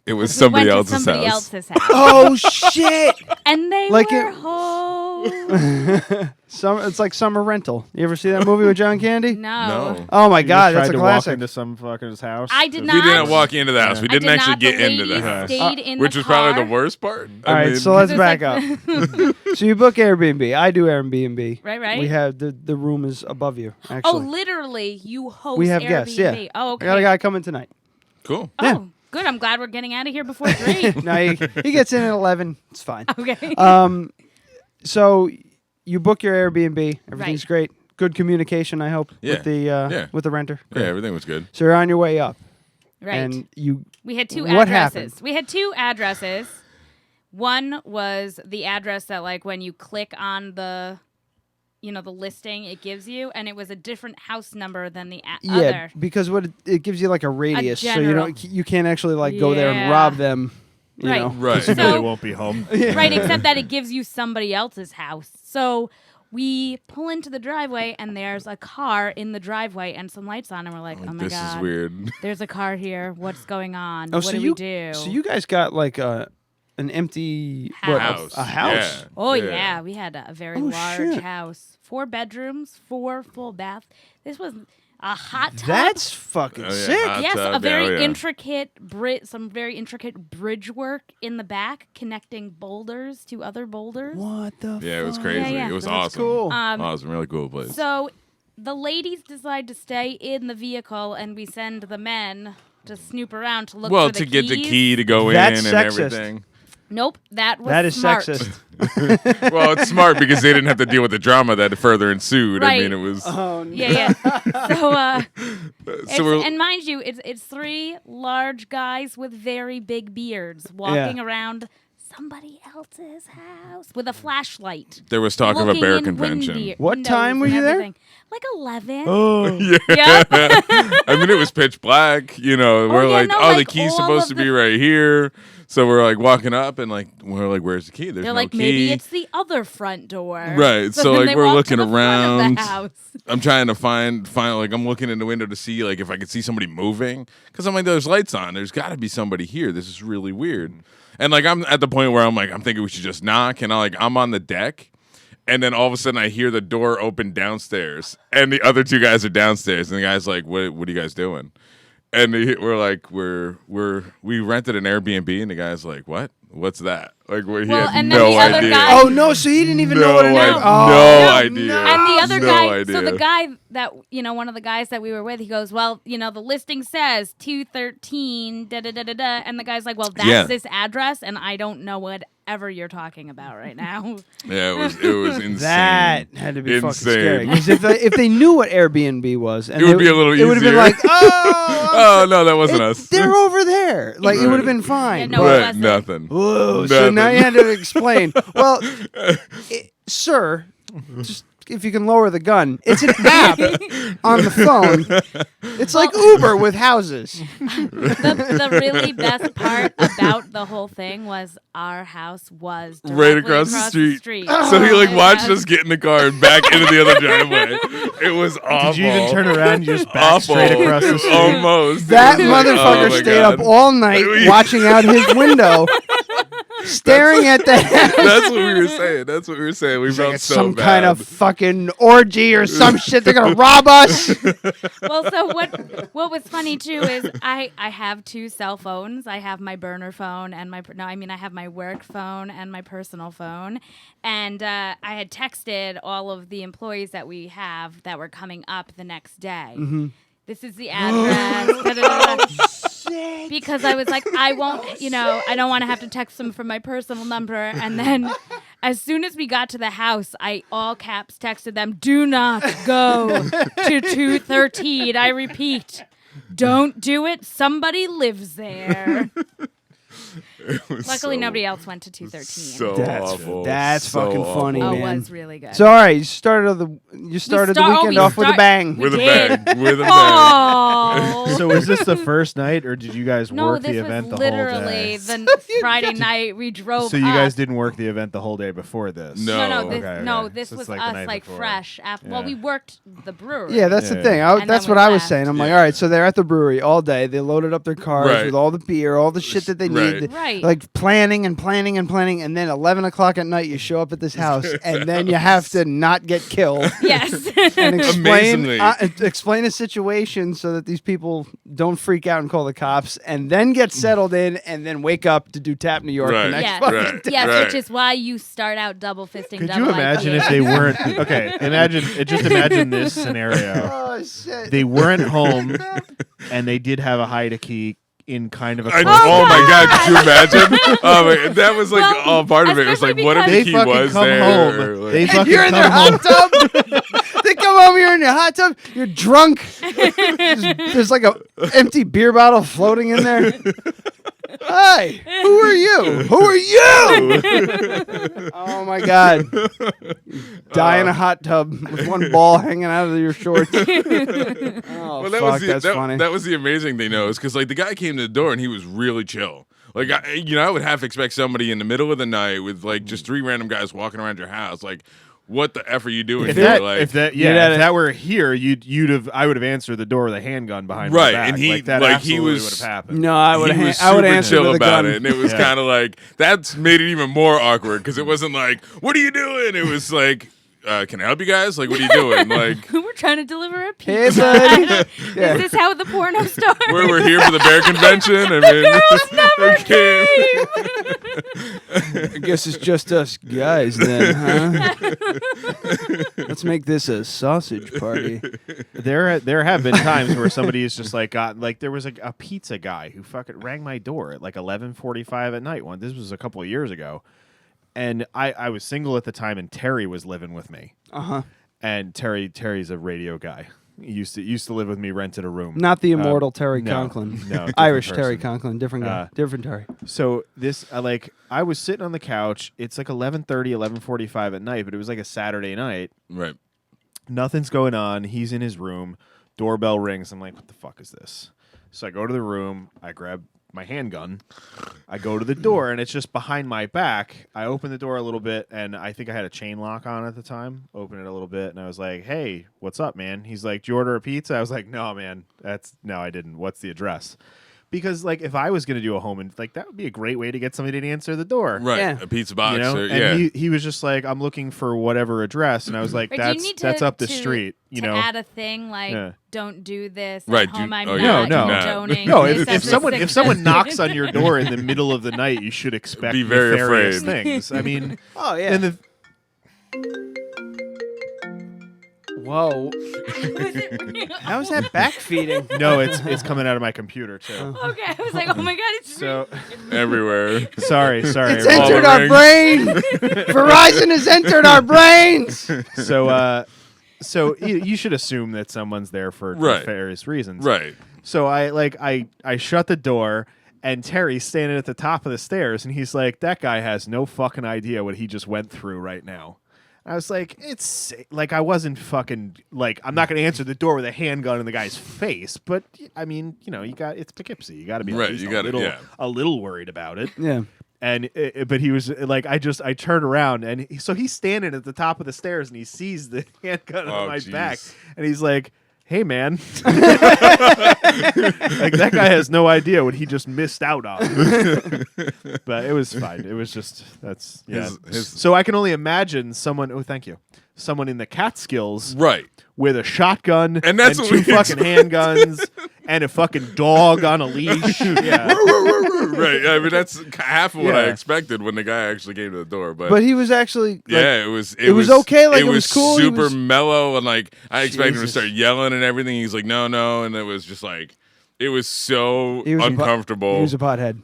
It was We somebody went else's to somebody house. else's house. Oh shit! And they Like were it- home. It's like Summer Rental. You ever see that movie with John Candy? No. Oh my You god, just that's tried a to walk classic. into some fucker's house. I did We not. didn't walk into the house. We I didn't did actually not. get The into the ladies house. stayed in Which the was probably car. the worst part. All right, so let's It's back like- up. So you book Airbnb. I do Airbnb. Right. We have the room is above you. Oh, Actually, literally, you host we have Airbnb. guests. Yeah. Oh, I okay. got a guy coming tonight. Cool. Oh, Yeah. good. I'm glad we're getting out of here before 3. No, he gets in at 11. It's fine. Okay. So you book your Airbnb. Everything's Right. great. Good communication, I hope, Yeah. with the Yeah. with the renter. Yeah, everything was good. So you're on your way up, Right. and you. We had 2 What addresses. happened? We had 2 addresses. One was the address that, like, when you click on the, the listing, it gives you, and it was a different house number than the Yeah, other. because what it gives you like a radius, so you general. don't you can't actually like go there and Yeah. rob them. You Right. know, Right. You know they So- won't be home. Right, except that it gives you somebody else's house. So we pull into the driveway, and there's a car in the driveway and some lights on, and we're like, oh my This God. is weird. There's a car here. What's going on? Oh, what so do you we do? So you guys got like an empty House. a house. Yeah. Oh Yeah. yeah, we had a very Oh, large shit. house, 4 bedrooms, 4 full baths. This was a hot tub. That's fucking Oh, yeah, sick. hot yes, tub, a very yeah. intricate some very intricate bridge work in the back, connecting boulders to other boulders. What the? Yeah, it was fuck? crazy. Yeah. It was That's awesome. cool. Awesome, really cool place. So the ladies decide to stay in the vehicle, and we send the men to snoop around to look well, for the to get the keys. key to go That's in and sexist. everything. Nope, that was That is smart. sexist. Well, it's smart because they didn't have to deal with the drama that further ensued. I Right. mean, it was. Oh no. Yeah. So, so we're, and mind you, it's 3 large guys with very big beards walking around somebody else's house with a flashlight. there was talk of a looking bear in convention. What windows time were and you there? everything. Like 11. Oh. Yeah. Yep. I mean, it was pitch black. We're yeah, like, no, oh, the like key's all supposed of to the- be right here. So we're like walking up, and like we're like, where's the key? There's They're no like, key. maybe it's the other front door. Right, so, then like, they we're walk to looking the front of around. the house. I'm trying to find like I'm looking in the window to see like if I could see somebody moving because I'm like, there's lights on. There's got to be somebody here. This is really weird. And like I'm at the point where I'm thinking we should just knock, and I'm on the deck, and then all of a sudden I hear the door open downstairs, and the other two guys are downstairs, and the guy's like, "What are you guys doing?" And we're like, we rented an Airbnb, and the guy's like, "What? What's that?" Like, he had no idea. Oh no! So he didn't even know what it is. No idea. And the other guy, idea. so the guy that one of the guys that we were with, he goes, "Well, the listing says 213 da da da da da," and the guy's like, "Well, that's this address, and I don't know whatever you're talking about right now." Yeah, it was insane. That had to be fucking scary. Because if they knew what Airbnb was, and it would be a little easier. It would have been like, oh no, that wasn't us. They're over there. Like it would have been fine. Yeah, no, it wasn't. Nothing. Whoa! Nothing. So now you had to explain. Well, sir, just if you can lower the gun, it's an app on the phone. It's like Uber with houses. The really best part about the whole thing was our house was right across the street. So he watched us get in the car and back into the other driveway. It was awful. Did you even turn around and just back straight across the street? Almost. That motherfucker stayed up all night watching out his window. Staring at that. That's what we were saying. We felt it's so some bad. kind of fucking orgy or some shit. They're gonna rob us. Well, so what was funny too is I have two cell phones. I have my burner phone and I have my work phone and my personal phone. And I had texted all of the employees that we have that were coming up the next day. Mm-hmm. This is the address. Because I was like, I won't, I don't want to have to text them from my personal number. And then as soon as we got to the house, I all caps texted them, "Do not go to 213. I repeat, don't do it. Somebody lives there." Luckily, nobody else went to 213. So awful. That's so fucking awful. funny, Oh, man. it was really good. So all right, you started the weekend off with a bang. With a did. bang. With a bang. Oh. So was this the first night, or did you guys No, work this the was event the whole literally day? the Friday night we drove. So you up. guys didn't work the event the whole day before this? No. This So was it's like the us night like before. fresh after. Well, Yeah. we worked the brewery. Yeah, that's the thing. And That's then what we I was left. saying. I'm like, all right, so they're at the brewery all day. They loaded up their cars Right. with all the beer, all the shit that they need. Right. Like planning, and then 11 o'clock at night you show up at this house, and then you have to not get killed. Yes. And Amazingly. explain a situation so that these people don't freak out and call the cops, and then get settled in, and then wake up to do Tap New York the Right. next Yes, fucking day. yes, Right. which is why you start out double fisting. Could double you imagine IPA. if they weren't okay? Imagine this scenario. Oh shit! They weren't home, and they did have a hide a key in kind of a. Oh close- my God! Could you imagine? That was like Well, all part of it. It was like, especially what if They the key fucking was come there? home. Like- They fucking You're in their come home. hot tub. They come home. You're in your hot tub. You're drunk. There's like a empty beer bottle floating in there. Hi. Who are you? Who are you? Oh my God. Die in a hot tub with one ball hanging out of your shorts. Oh, Well, that fuck, was that's funny. that was the amazing thing, though, is because like the guy came to the door and he was really chill. Like I would half expect somebody in the middle of the night with like just three random guys walking around your house, like. What the F are you doing If here? that were here, I would have answered the door with a handgun behind my right, back. and he like, that he absolutely was would have happened. No, I would he was I would super answer chill with a about gun. it, and it was kind of like that's made it even more awkward because it wasn't like, "What are you doing?" It was like, "Can I help you guys? Like, what are you doing?" Like, We're trying to deliver a Hey, pizza. buddy. Yeah. Is this how the porno starts? we're here for the bear convention. I mean, Girls never came. I guess it's just us guys then, huh? Let's make this a sausage party. There have been times where somebody has just like got like there was a pizza guy who fucking rang my door at like 11:45 at night. This was a couple of years ago, and I was single at the time, and Terry was living with me. And Terry's a radio guy. He used to live with me, rented a room. Not the immortal Terry no, Conklin. no, different Irish person. Terry Conklin. Different guy. Different Terry. So this, I was sitting on the couch. It's like 11:30, 11:45 at night, but it was like a Saturday night. right. Nothing's going on. He's in his room. Doorbell rings. I'm like, what the fuck is this? So I go to the room. I grab my handgun. I go to the door, and it's just behind my back. I open the door a little bit, and I think I had a chain lock on at the time. Open it a little bit, and I was like, hey, what's up, man? He's like, did you order a pizza? I was like, no, man. No, I didn't. What's the address? because like if I was going to do a home and like that would be a great way to get somebody to answer the door. Right. Yeah. A pizza box. You know? Or, And he was just like, I'm looking for whatever address, and I was like, Right, do you need that's to- up the to- street. You to know, add a thing like Yeah. don't do this Right, at home. I'm oh, not yeah. condoning no. this If as a someone sickness. knocks on your door in the middle of the night, you should expect Be very nefarious afraid. things. I mean, Oh yeah. and the Whoa. How is that back feeding? no, it's coming out of my computer too. Okay, I was like, oh my god, it's So everywhere. sorry. It's All entered the our rings. brain. Verizon has entered our brains. So you should assume that someone's there for Right. nefarious reasons. Right. So I shut the door, and Terry's standing at the top of the stairs, and he's like, that guy has no fucking idea what he just went through right now. I was like, it's like I wasn't fucking like I'm not going to answer the door with a handgun in the guy's face, but I mean, you know, it's Poughkeepsie. You got to be at Right, least you gotta- a little worried about it. Yeah. And but he was like, I turned around, and so he's standing at the top of the stairs, and he sees the handgun on my jeez. back, and he's like, hey man, like that guy has no idea what he just missed out on. But it was fine. It was just so I can only imagine someone. Oh, thank you. Someone in the Catskills, Right. with a shotgun And that's what two we fucking handguns and a fucking dog on a leash. Yeah. Right. I mean, that's half of what I Yeah. expected when the guy actually came to the door. But he was actually like, yeah, it was okay, like, it was cool, he super was- mellow, and like I expected him to Jesus. start yelling and everything. He's like, no, and it was just like it was so he was uncomfortable. He was a pothead.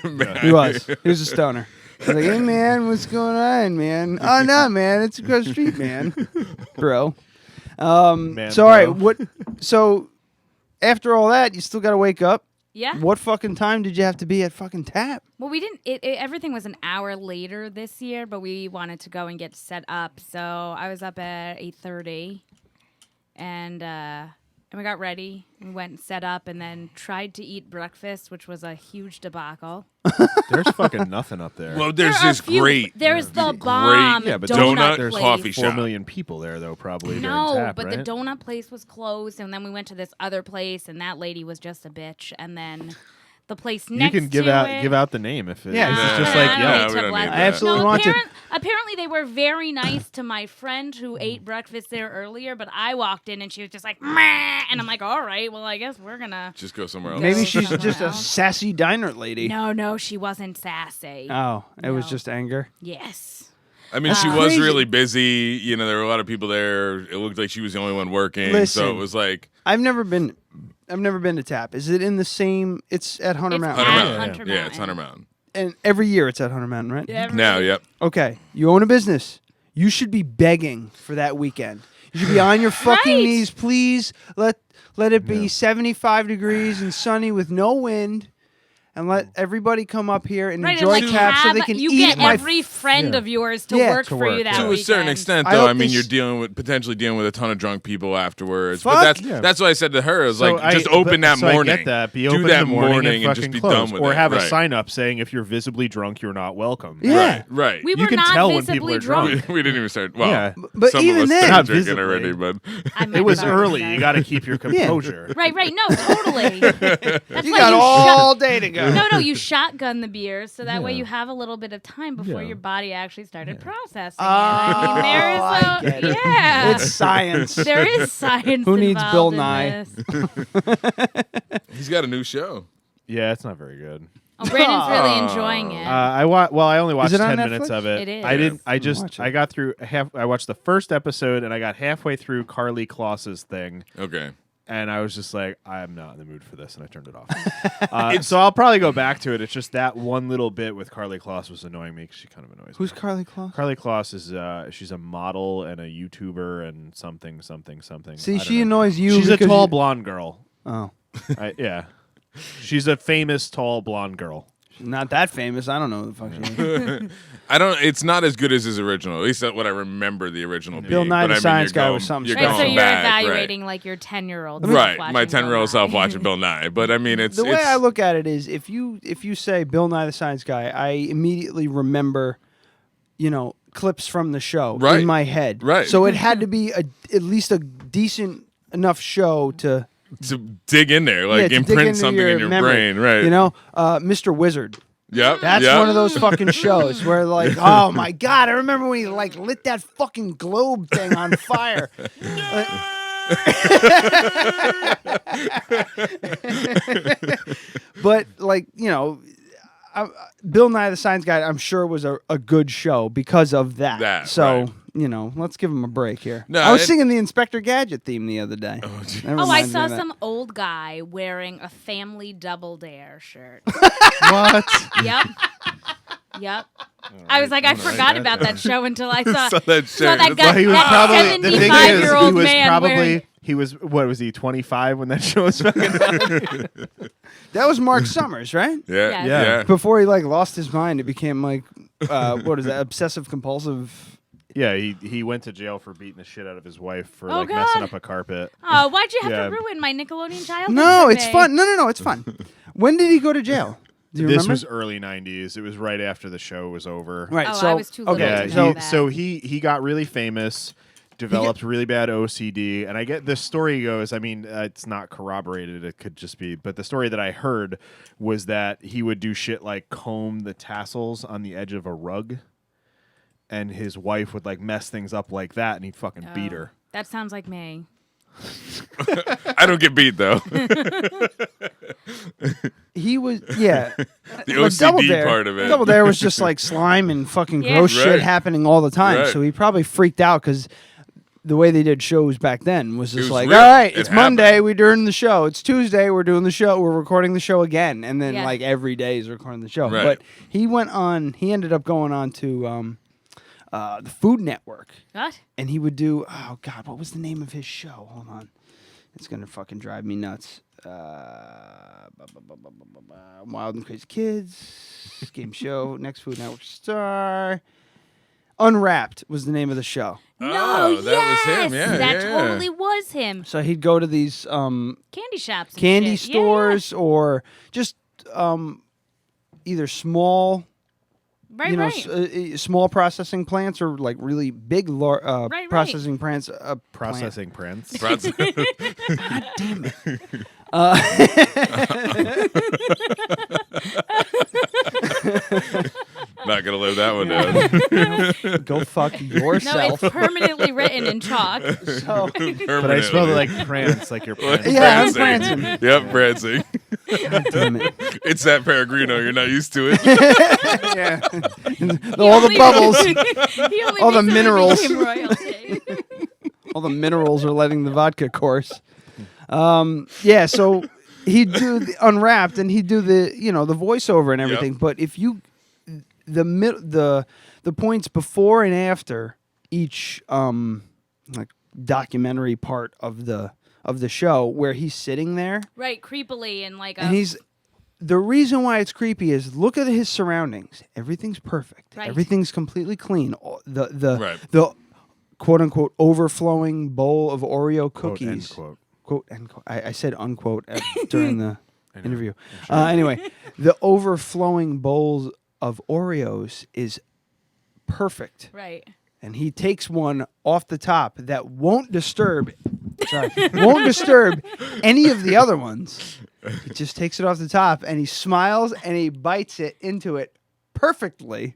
Man. He was. He was a stoner. I was like, hey man, what's going on, man? Oh no, man, it's across the street, man, bro. Man, So all right, bro. what? So after all that, you still got to wake up. Yeah. What fucking time did you have to be at fucking Tap? Well, we didn't. Everything was an hour later this year, but we wanted to go and get set up. So I was up at 8:30, and we got ready. We went and set up, and then tried to eat breakfast, which was a huge debacle. There's fucking nothing up there. Well, there's There are this a few- great. There's the bomb Yeah, but donut there's place. coffee 4 shop. million people there though, probably. No, during Tap, but right? the donut place was closed, and then we went to this other place, and that lady was just a bitch. And then the place You next can give to out it, give out the name if it, Yeah, if no, it's just no, like I yeah. don't we need to don't blab. need I absolutely want to. Apparently, they were very nice to my friend who ate breakfast there earlier, but I walked in and she was just like, meh, and I'm like, all right, well, I guess we're gonna. Just go somewhere else. Maybe she's somewhere just a else. sassy diner lady. No, she wasn't sassy. Oh, it was No. just anger. Yes. I mean, she was Crazy. really busy. You know, there were a lot of people there. It looked like she was the only one working. Listen. So it was like I've never been to Tap. Is it in the same? It's at Hunter It's Mountain. Hunter at Mountain. Hunter Yeah, it's Mountain. Hunter Mountain. And every year it's at Hunter Mountain, right? Yeah, Now, yep. Okay, you own a business. You should be begging for that weekend. You should be on your fucking Right. knees. Please let it be 75 degrees and sunny with no wind, and let everybody come up here and Right, enjoy and like Tap so have, they can you eat get at my every friend yeah. of yours to Yeah, work to for work, you that yeah. To a weekend. certain extent, I though, hope I mean, they you're s- potentially dealing with a ton of drunk people afterwards. Fuck. But that's Yeah. that's what I said to her. Is So like just open that so morning. I get that. Be Do open that in the morning and fucking just be close. done with or it. have a Right. sign up saying if you're visibly drunk, you're not welcome. Yeah. Right. We You were can not tell when people visibly are drunk. We didn't even start. Well, Yeah. But some even of us then- started Not drinking visibly. already, but I meant It was that. early. You got to keep your composure. Right. No, totally. That's You why got you all day to go. No, you shotgun the beers so that way Yeah. you have a little bit of time before Yeah. your body actually started processing Oh, it. I mean, there is I get it. yeah. It's science. There is science. Who needs involved Bill in Nye? this. he's got a new show. Yeah, it's not very good. Oh, Brandon's really enjoying it. I only watched it on 10 minutes Netflix? of it. It is. I didn't. I Watch just. it. I got through I watched the first episode and I got halfway through Carly Kloss's thing, Okay. and I was just like, I'm not in the mood for this, and I turned it off. So I'll probably go back to it. It's just that one little bit with Carly Kloss was annoying me because she kind of annoys Who's me. Carly Kloss? Carly Kloss is she's a model and a YouTuber and something. See, I don't she know. annoys you. She's a because tall you- blonde girl. Oh, Yeah, she's a famous tall blonde girl. not that famous. I don't know who the fuck she is. I don't. It's not as good as his original. At least that's what I remember the original. Bill being. Nye But the I mean, Science you're Guy going- was something you're special. Right, so going you're back, evaluating like your 10-year-old. Right. My 10-year-old self watching Bill Nye. But I mean, it's The way it's, I look at it is, if you say Bill Nye the Science Guy, I immediately remember, clips from the show Right. in my head. Right. So it had to be at least a decent enough show to to dig in there, like to dig imprint into something in your memory. brain, right? You know, Mr. Wizard. Yep. That's one of those fucking shows where, like, oh my god, I remember when he like lit that fucking globe thing on fire. But like, you know, Bill Nye the Science Guy, I'm sure was a good show because of that. So. Right. You know, let's give him a break here. No, I was singing the Inspector Gadget theme the other day. I saw some old guy wearing a Family Double Dare shirt. What? Yep. Yep. I was like, I forgot about that show until I saw that saw that guy, Well, he was that probably the thing is 75-year-old he was man probably wearing. he was what was he 25 when that show was fucking on? That was Mark Summers, right? Yeah. Yes. Yeah. Before he like lost his mind, it became like what is that? Obsessive compulsive. Yeah, he went to jail for beating the shit out of his wife for Oh, like God. messing up a carpet. Oh, why'd you have Yeah. to ruin my Nickelodeon childhood? No, for it's me? fun. No, it's fun. When did he go to jail? Do you This remember? was early 90s. It was right after the show was over. Right. Oh, so I was too little okay. to know Yeah, that. so he got really famous, developed really bad OCD, and I get the story goes. I mean, it's not corroborated. It could just be, but the story that I heard was that he would do shit like comb the tassels on the edge of a rug, and his wife would like mess things up like that, and he'd fucking beat her. That sounds like me. I don't get beat though. He was the OCD Double Dare, part of it. Double Dare was just like slime and fucking Yeah. gross Right. shit happening all the time. Right. So he probably freaked out because the way they did shows back then was just was like, real. all right, It it's Monday, happened. we're doing the show. It's Tuesday, we're doing the show. We're recording the show again, and then Yeah. like every day is recording the show. Right. But he ended up going on to the Food Network. What? And he would do, oh God, what was the name of his show? Hold on. It's going to fucking drive me nuts. Wild and Crazy Kids, game show, next Food Network star. Unwrapped was the name of the show. No, that was him. yes, Yeah, that yeah, yeah. totally was him. So he'd go to these Candy shops, and candy shit. Yeah, stores or just either small, yeah. Right, you know, right. small processing plants or like really big Right. processing plants. Processing prints. Prods- God damn it. Not gonna live that one down. Go fuck No, yourself. it's permanently written in chalk. So, But I spelled it like prance, like you're prancing. Yeah, I'm prancing. Yep, prancing. God damn it. It's that Peregrino. You're not used to it. Yeah. All the bubbles. All the minerals. All the minerals are letting the vodka course. Yeah, so he'd do the Unwrapped and he'd do the, you know, the voiceover and everything. Yep. But if you the points before and after each like documentary part of the show where he's sitting there Right, creepily and like a. and he's the reason why it's creepy is look at his surroundings. Everything's perfect. Right. Everything's completely clean. The Right. quote unquote overflowing bowl of Oreo Quote, cookies. end quote. Quote end quote. I said unquote during the interview. Anyway, the overflowing bowls of Oreos is perfect. Right. And he takes one off the top that won't disturb any of the other ones. He just takes it off the top and he smiles and he bites it into it perfectly.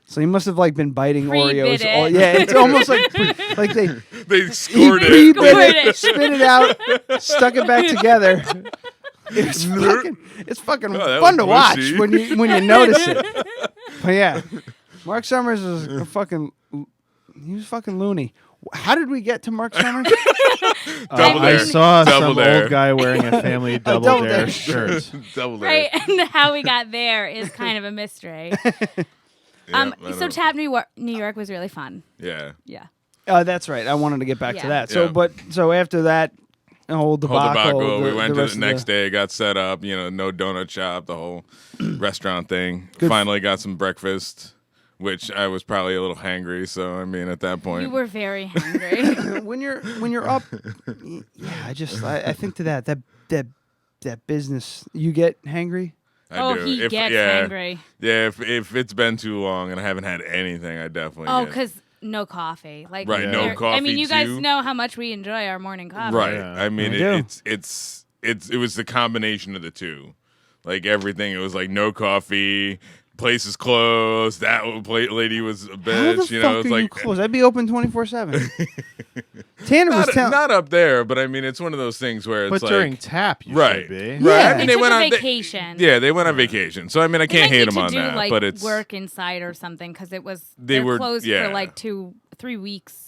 So he must have like been biting Pre-bit Oreos. it. Yeah, it's almost like They he scored it. pre-bit Scored it, it. spit it out, stuck it back together. It's fucking Oh, that fun to was watch mushy. when you notice it. But yeah, Mark Summers was he was fucking loony. How did we get to Mark Summers? Double I Dare. saw Double some Dare. old guy wearing a family Double Double Dare Dare shirt. Double Dare. Right, and how we got there is kind of a mystery. I So don't- Tap New York was really fun. Yeah. Yeah. That's right. I wanted to get back to Yeah. that. So after that whole Whole debacle, debacle. We went to rest the of next day, got set up, no donut shop, the whole restaurant thing. Good. Finally got some breakfast, which I was probably a little hangry. So, I mean, at that point. You were very hungry. when you're up, yeah. I think to that business, you get hangry. I do. He gets yeah, hangry. Yeah, if it's been too long and I haven't had anything, I definitely Oh, get. because no coffee. Like Right, no I coffee, mean, you guys too. know how much we enjoy our morning coffee. Right. Yeah, I mean, I do. it was the combination of the two. Like everything, it was like no coffee, place is closed. That lady was a How the bitch. You know, fuck it's are you like closed? I'd be open 24/7. Tanner was telling. not up there, but I mean, it's one of those things where it's But like during tap, you right, should be. right. Yeah. I mean, They took went a on vacation. they went on vacation. So I mean, I They can't might hate need them to on do, that. like, But it's work inside or something because it was They were- closed yeah. for like 3 weeks.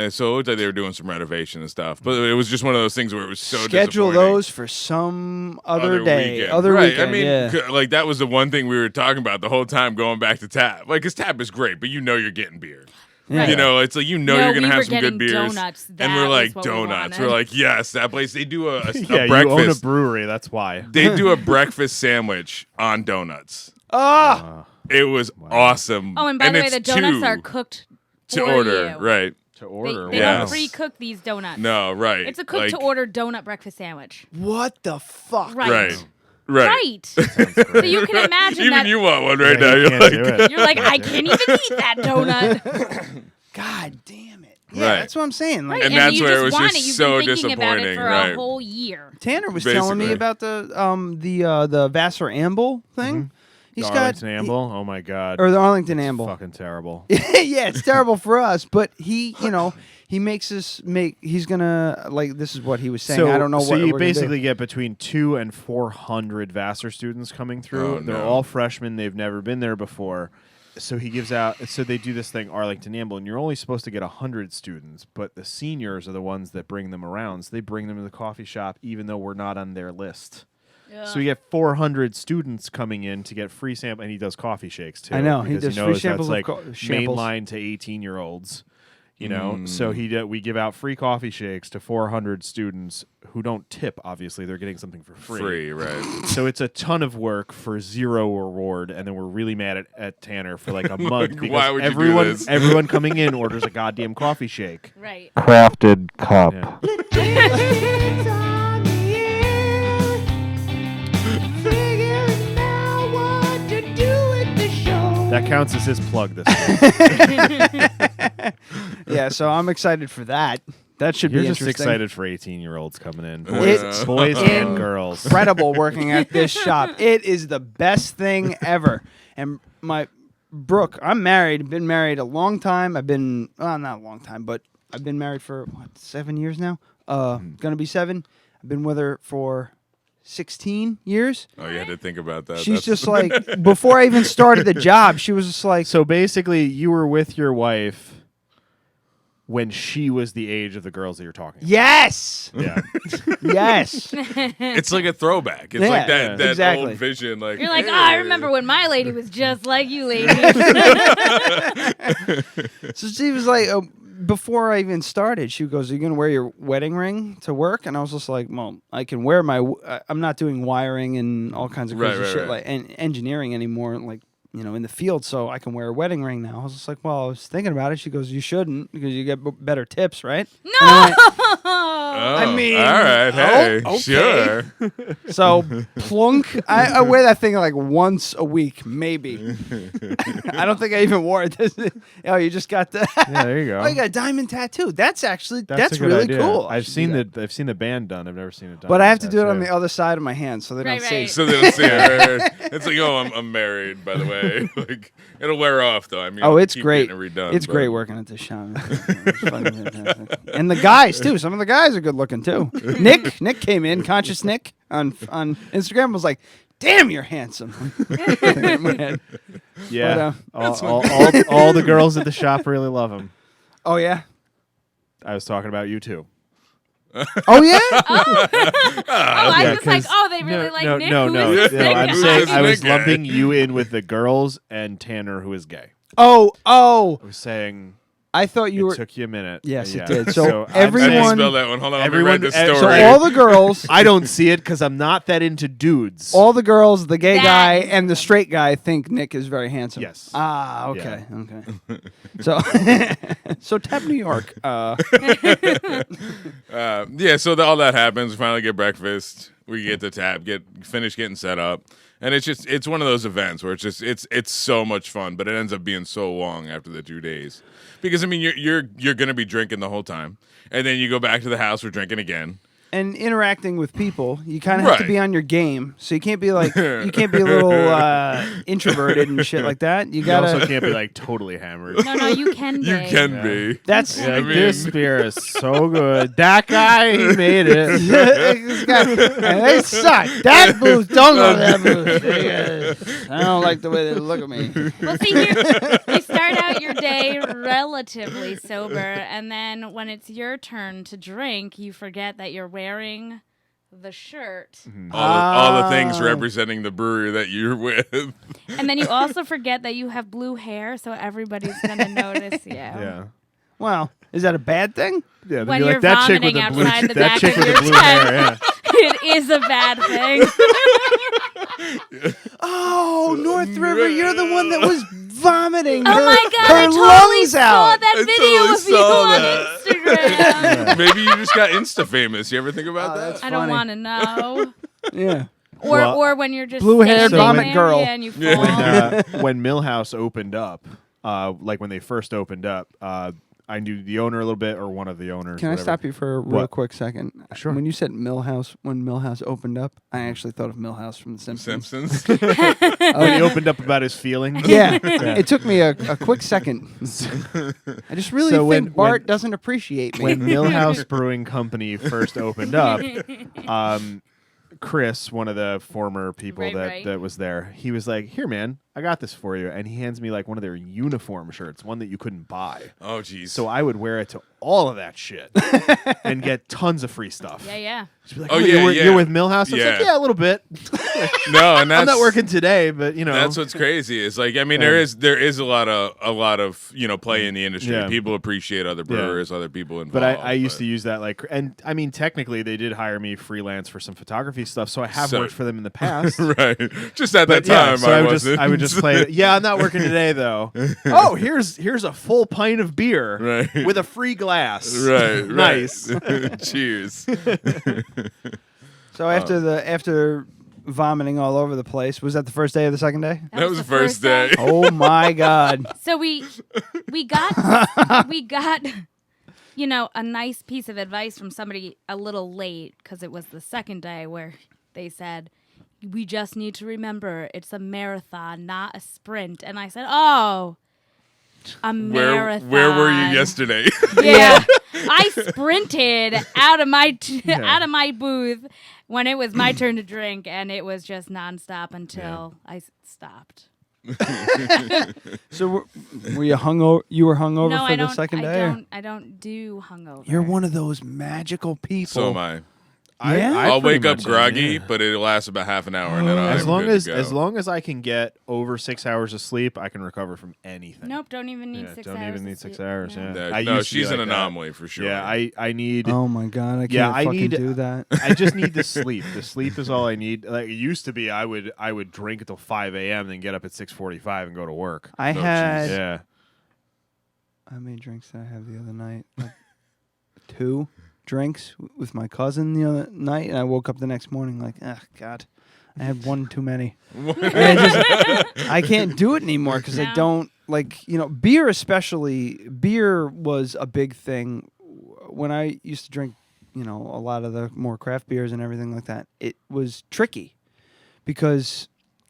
so it looked like they were doing some renovation and stuff. But it was just one of those things where it was so Schedule disappointing. those for some other day, weekend. other right. weekend. I mean, yeah. like that was the one thing we were talking about the whole time going back to tap. Like, 'cause tap is great, but you know you're getting beer. Yeah. You know, it's like No, you're gonna we have were some good getting beers, donuts. and That we're was like what we donuts. wanted. We're like, yes, that place. They do a Yeah, you breakfast. own a brewery. That's why. They do a breakfast sandwich on donuts. Ah, It was awesome. Oh, and by the way, it's the donuts two are cooked to for order, you. right? To They, order. they Yes. don't pre-cook these donuts. No, right. It's a cook like, to order donut breakfast sandwich. what the fuck? Right. Right. Right. So you can imagine Even that you want one right Yeah, now. you You're can't like, do it. you're like, I can't even eat that donut. God damn it. Yeah, Right. that's what I'm saying. Like Right. And that's you where just it was want just it. You've so been thinking about it disappointing, for right. a whole year. Tanner was telling me Basically. about the Vassar Amble thing. He's The got Arlington Amble. Oh my god. or the Arlington Amble. Fucking terrible. Yeah, it's terrible for us, but he, he makes us make. He's gonna like. This is what he was saying. I don't know so what you we're gonna do. basically get between 200 and 400 Vassar students coming through. Oh, They're no. all freshmen. They've never been there before. So he gives out. So they do this thing, Arlington Amble, and you're only supposed to get 100 students, but the seniors are the ones that bring them around. So they bring them to the coffee shop, even though we're not on their list. So you get 400 students coming in to get free sample, and he does coffee shakes too. I know, he because does free knows samples that's of like shambles. mainline to 18-year-olds. You know, so we give out free coffee shakes to 400 students who don't tip. Obviously, they're getting something for free. right. So it's a ton of work for zero reward, and then we're really mad at Tanner for like a month because why would you do this? everyone coming in orders a goddamn coffee shake. Right. Crafted cup. Yeah. That counts as his plug this week. Yeah, so I'm excited for that. That should You're be just interesting. excited for 18-year-olds coming in. It's Boys and girls. Incredible working at this shop. It is the best thing ever. And my Brooke, I'm married. Been married a long time. I've been not a long time, but I've been married for 7 years now. Gonna be 7. I've been with her for 16 years. Oh, you had to think about that. She's That's- just like, before I even started the job, she was just like, So basically, you were with your wife when she was the age of the girls that you're talking about. yes, Yeah. yes. it's like a throwback. It's Yeah, like that exactly. old vision. Like You're like, hey. oh, I remember when my lady was just like you, lady. So she was like, before I even started, she goes, "Are you gonna wear your wedding ring to work?" And I was just like, "Well, I can wear my. I'm not doing wiring and all kinds of crazy shit like and engineering anymore, like in the field. So I can wear a wedding ring now." I was just like, "Well, I was thinking about it." She goes, "You shouldn't because you get better tips, right?" No. Oh, I mean, all right, hey, okay. sure. So plunk. I wear that thing like once a week, maybe. I don't think I even wore it. Oh, you just got the. Yeah, there you go. Oh, you got a diamond tattoo. That's actually That's a good really idea. cool. I've seen the band done. I've never seen it done. But I have to do it on the other side of my hand so they don't see. Right. So they don't see it. Right. It's like, oh, I'm married, by the way. Like it'll wear off though. I mean, Oh, it's keep getting it redone, it's but- great working at this shop. It's fucking fantastic. And the guys too. Some of the guys are good looking too. Nick came in, conscious Nick on Instagram was like, "Damn, you're handsome." Yeah, But, all the girls at the shop really love him. Oh yeah. I was talking about you too. Oh yeah. I was like, oh, they really like Nick. No. Who is this Nick I'm guy? saying I was Nick guy? lumping you in with the girls and Tanner, who is gay. Oh. I was saying I thought you it were. took you a minute. Yes, it Yeah. did. So I'm I everyone- didn't saying- spell that one. Hold on, Everyone- let me read the so story. So all the girls, I don't see it because I'm not that into dudes. all the girls, the gay That- guy and the straight guy think Nick is very handsome. Yes. Ah, okay, okay. So, so Tap New York. Yeah, so all that happens. We finally get breakfast. We get the tab, finish getting set up, and it's one of those events where it's so much fun, but it ends up being so long after the 2 days because I mean you're gonna be drinking the whole time, and then you go back to the house for drinking again. And interacting with people, you kind of have to be on your game. So you can't be like a little introverted and shit like that. You also can't be like totally hammered. No, you can be. You can be. That's this beer is so good. That guy, he made it. This guy, and they suck. That booze, don't go to that booze. I don't like the way they look at me. Well, see, you start out your day relatively sober, and then when it's your turn to drink, you forget that you're wearing the shirt. All the things representing the brewery that you're with. And then you also forget that you have blue hair, so everybody's going to notice you. Yeah. Well, is that a bad thing? Yeah, When you're you're like, that chick with vomiting the blue, outside the that back chick of with your the blue hair. Yeah. It is a bad thing. Oh, North River, you're the one that was vomiting. Oh my God, I her totally lungs saw out. that video of you on Instagram. Maybe you just got Insta famous. You ever think about that? I don't want to know. Yeah. Or when you're just blue-haired standing vomit there, girl. and you fall. When Millhouse opened up, like when they first opened up, I knew the owner a little bit, or one of the owners. Can I stop you for a real quick second? Sure. When you said Millhouse, when Millhouse opened up, I actually thought of Millhouse from The Simpsons. When he opened up about his feelings. Yeah. It took me a quick second. I just really think Bart doesn't appreciate me. When Millhouse Brewing Company first opened up, Chris, one of the former people that was there, he was like, "Here, man, I got this for you," and he hands me like one of their uniform shirts, one that you couldn't buy. Oh, geez. So I would wear it to all of that shit and get tons of free stuff. Yeah. Just be like, Oh, you're yeah. with Millhouse? I was like, yeah, a little bit. No, and I'm not working today, but you know, that's what's crazy. It's like, I mean, there is a lot of play in the industry. Yeah. People appreciate other brewers, other people involved. But I used to use that and I mean, technically they did hire me freelance for some photography stuff, so I have worked for them in the past. Right. Just at that time, so I would wasn't. just play it. Yeah, I'm not working today though. Oh, here's a full pint of beer with a free glass. Right. Nice. Cheers. So after vomiting all over the place, was that the first day or the second day? That was the first day. Oh my God. So we got a nice piece of advice from somebody a little late, because it was the second day, where they said, "We just need to remember it's a marathon, not a sprint." And I said, "Oh, a marathon. Where were you yesterday?" Yeah. I sprinted out of my booth when it was my turn to drink, and it was just nonstop until I stopped. So were you hungover? You were hungover No, for the second day? I don't do hungover. You're one of those magical people. So am I. Yeah? I'll pretty wake up much groggy, am, but it lasts about half an hour, and then I'm as long good as to go. as long as I can get over 6 hours of sleep, I can recover from anything. Nope, don't even need 6 hours. Don't even need 6 hours. No. Yeah, That- I no, used to be she's an like that. anomaly for sure. Yeah, I need. Oh my God, I can't Yeah, I fucking need- do that. I just need the sleep. The sleep is all I need. Like it used to be, I would drink until 5 a.m. then get up at 6:45 and go to work. I had. Yeah. How many drinks did I have the other night? Like 2 drinks with my cousin the other night, and I woke up the next morning like, oh God, I had one too many. I can't do it anymore because I don't like, beer especially. Beer was a big thing when I used to drink, a lot of the more craft beers and everything like that. It was tricky because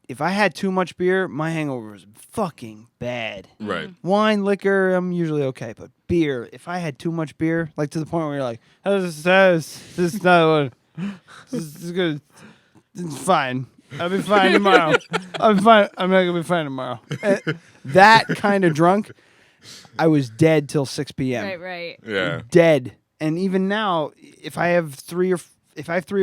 if I had too much beer, my hangover was fucking bad. Right. Wine, liquor, I'm usually okay, but beer, if I had too much beer, like to the point where you're like, this is not what, this is good. It's fine. I'll be fine tomorrow. I'll be fine. I'm not gonna be fine tomorrow. That kind of drunk, I was dead till 6 p.m. Right. Yeah. Dead. And even now, if I have 3 or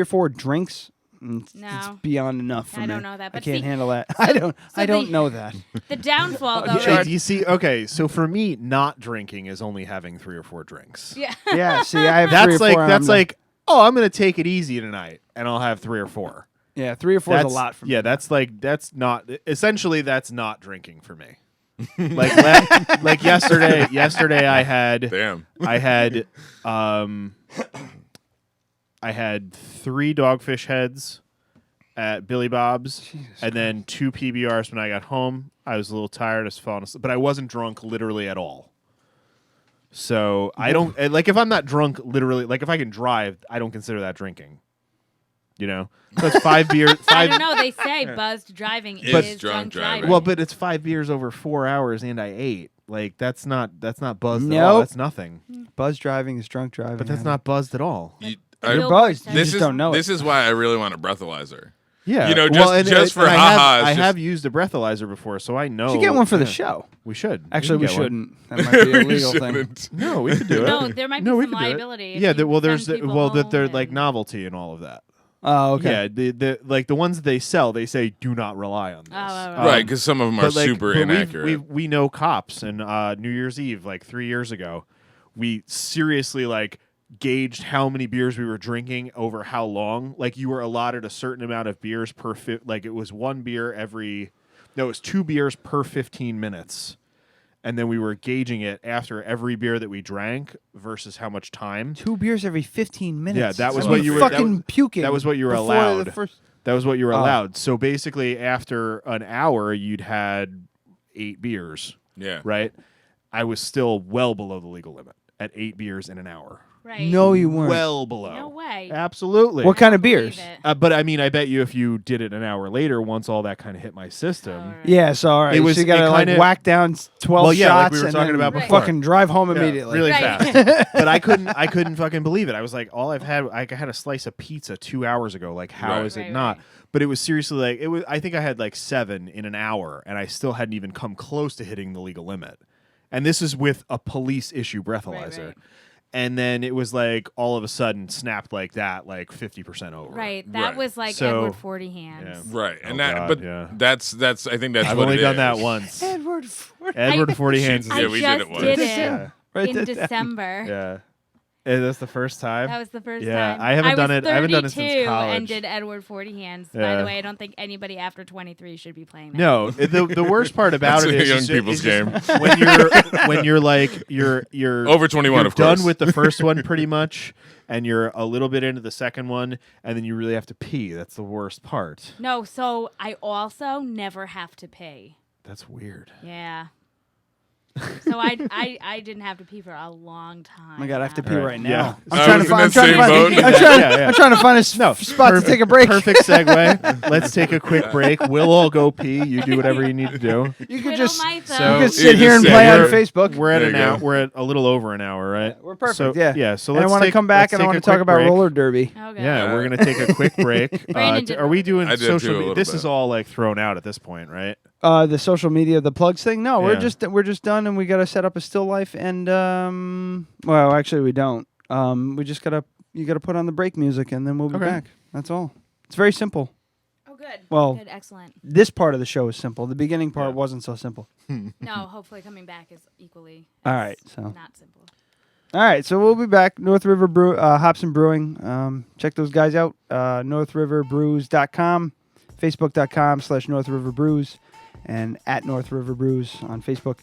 4 drinks, it's beyond enough for me. I don't know that, I but can't see- handle that. so- I don't know that. The downfall, though. Okay, do you see? Okay, so for me, not drinking is only having 3 or 4 drinks. Yeah. Yeah. See, I have That's 3 or 4. like I'm gonna take it easy tonight, and I'll have 3 or 4. Yeah, 3 or 4 is a lot for me. Yeah, that's not drinking for me. like yesterday I had Damn. I I had 3 Dogfish Heads at Billy Bob's, and then 2 PBRs when I got home. I was a little tired. I was falling asleep, but I wasn't drunk literally at all. So I don't like if I'm not drunk literally. Like if I can drive, I don't consider that drinking. You know, so it's 5 beers. I don't know. They say buzzed driving is drunk driving. Well, but it's 5 beers over 4 hours, and I ate. Like that's not buzzed at all. Nope. That's nothing. Buzz driving is drunk driving. But that's not buzzed at all. You're buzzed. You just don't know This it. is why I really want a breathalyzer. Yeah, you know, just for ha-has. I have used a breathalyzer before, so I know. We should get one for the show. We should. Actually, we can get one. shouldn't. That might be a legal thing. No, we could do it. No, there might be some liability. Yeah, there's they're like novelty and all of that. Oh, okay. Yeah, the like the ones they sell, they say do not rely on this. Right, because some of them are super inaccurate. We know cops, and New Year's Eve, like 3 years ago, we seriously like gauged how many beers we were drinking over how long. Like you were allotted a certain amount of beers per like it was 1 beer it was 2 beers per 15 minutes. And then we were gauging it after every beer that we drank versus how much time. 2 beers every 15 minutes. Yeah, that was what you were fucking puking. That was what you were allowed. That was what you were allowed. So basically, after an hour, you'd had 8 beers. Yeah. Right? I was still well below the legal limit at 8 beers in an hour. Right. No, you weren't. Well below. No way. Absolutely. What kind of beers? But I mean, I bet you if you did it an hour later, once all that kind of hit my system. Yeah, so all right. It was so you gotta like whack down 12 yeah, shots like we were and talking then about before. fucking drive home immediately. Really fast. But I couldn't fucking believe it. I was like, I had a slice of pizza 2 hours ago. Like, how is it not? But it was seriously like it was. I think I had like 7 in an hour, and I still hadn't even come close to hitting the legal limit. And this is with a police issue breathalyzer. Right. And then it was like all of a sudden snapped like that, like 50% over. Right. That was like Edward 40 hands. Yeah. Right. And that's I think that's I've what only it done is. that once. Edward 40. Edward 40 hands. I we just did it once. did it Yeah. in December. Yeah. That's the first time? That was the first yeah, time. I haven't done it. I haven't done it 32 since college. and did Edward 40 hands. By Yeah. the way, I don't think anybody after 23 should be playing that. No, the worst part about That's it a is young just- people's is just game. when you're like you're over 21, you're of course. done with the first one pretty much, and you're a little bit into the second one, and then you really have to pee. That's the worst part. No, so I also never have to pee. That's weird. Yeah. So I didn't have to pee for a long time. Oh my God, I have to pee All right. right now. Yeah. I'm trying to find a spot to take a break. Perfect segue. Let's take a quick break. We'll all go pee. You do whatever you need to do. You could Twiddle just my you thumbs. could sit here and play on Facebook. We're at There an you hour. go. We're at a little over an hour, right? We're perfect. So, yeah. So and let's I want to take- come back let's and I take want a to talk quick about break. roller derby. Okay. Yeah, we're gonna take a quick break. Brandon did Are we doing I did social too, a media? little This bit. is all like thrown out at this point, right? The social media, the plugs thing. No, Yeah. we're just done, and we got to set up a still life. And well, actually, we don't. We just you gotta put on the break music, and then we'll be Okay. back. That's all. It's very simple. Oh, good. Well, Good, excellent. This part of the show is simple. The beginning part wasn't so simple. No, hopefully coming back is equally All right, so not simple. all right, so we'll be back. North River Hops and Brewing. Check those guys out. NorthRiverBrews.com, Facebook.com/North River Brews, and at North River Brews on Facebook.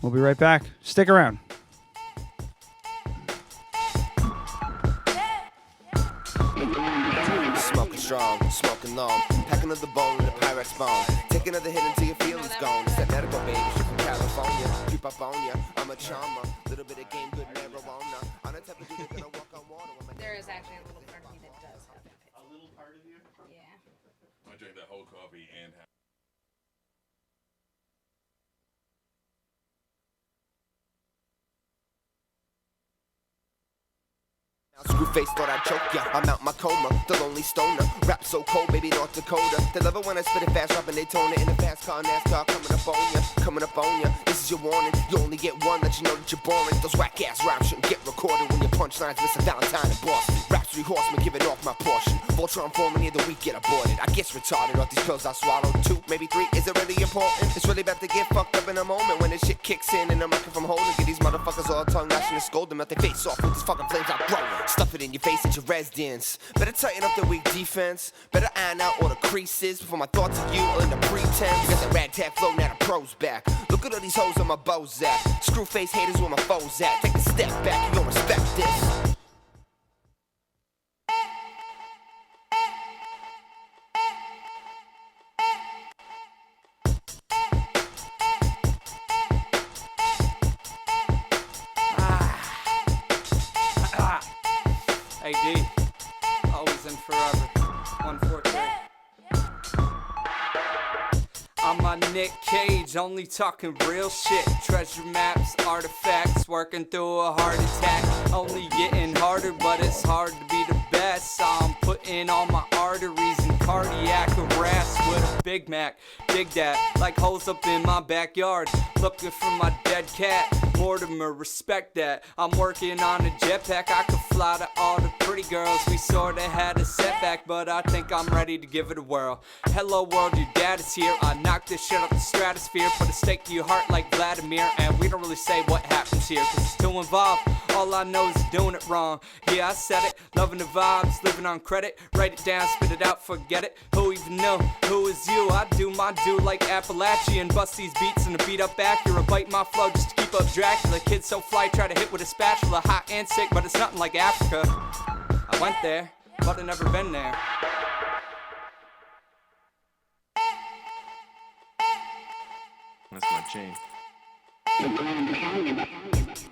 We'll be right back. Stick around. Smoking strong, smoking long, packing of the bone in the Pyrex bone. Take another hit until your feelings gone. It's that medical baby, straight from California. Creep up on ya, I'm a charmer. Little bit of game, good marijuana. I'm the type of dude that's gonna walk on water. There is actually a little part of me that does have it. A little part of you? Yeah. I drink that whole coffee and half. Screwface thought I'd choke ya. I'm out my coma, the lonely stoner. Rap so cold, baby, North Dakota. They love it when I spit it fast, rapping Daytona in a fast car, NASCAR coming up on ya, coming up on ya. This is your warning. You only get one, let you know that you're boring. Those whack ass raps shouldn't get recorded when your punchlines miss a Valentine in Boston. Raps 3 horsemen giving off my portion. Voltron forming near the week get aborted. I guess retarded off these pills I swallowed. 2, maybe 3. Is it really important? It's really about to get fucked up in a moment when this shit kicks in and I'm looking from holding. Get these motherfuckers all tongue lashing and scold them out their face off with these fucking flames I'm throwing. Stuff it in your face at your residence. Better tighten up the weak defense. Better iron out all the creases before my thoughts of you are in the pretense. You got that ragtag flow, now the pros back. Look at all these hoes on my Bozak. Screwface haters where my foes at. Take a step back, you don't respect this. Nick Cage, only talking real shit. Treasure maps, artifacts, working through a heart attack. Only getting harder, but it's hard to be the best. So I'm putting all my arteries in cardiac arrest with a Big Mac. Dig that, like holes up in my backyard. Looking for my dead cat. Mortimer, respect that. I'm working on a jetpack. I could fly to all the pretty girls. We sorta had a setback, but I think I'm ready to give it a whirl. Hello world, your dad is here. I knocked this shit up the stratosphere. Put a stake to your heart like Vladimir. And we don't really say what happens here, cause it's too involved. All I know is doing it wrong. Yeah, I said it, loving the vibes, living on credit. Write it down, spit it out, forget it. Who even knew? Who is you? I do my do like Appalachian. Bust these beats in a beat up Acura. Bite my flow just to keep up Dracula. Kid so fly, try to hit with a spatula. Hot and sick, but it's nothing like Africa. I went there, but I've never been there. That's my chain.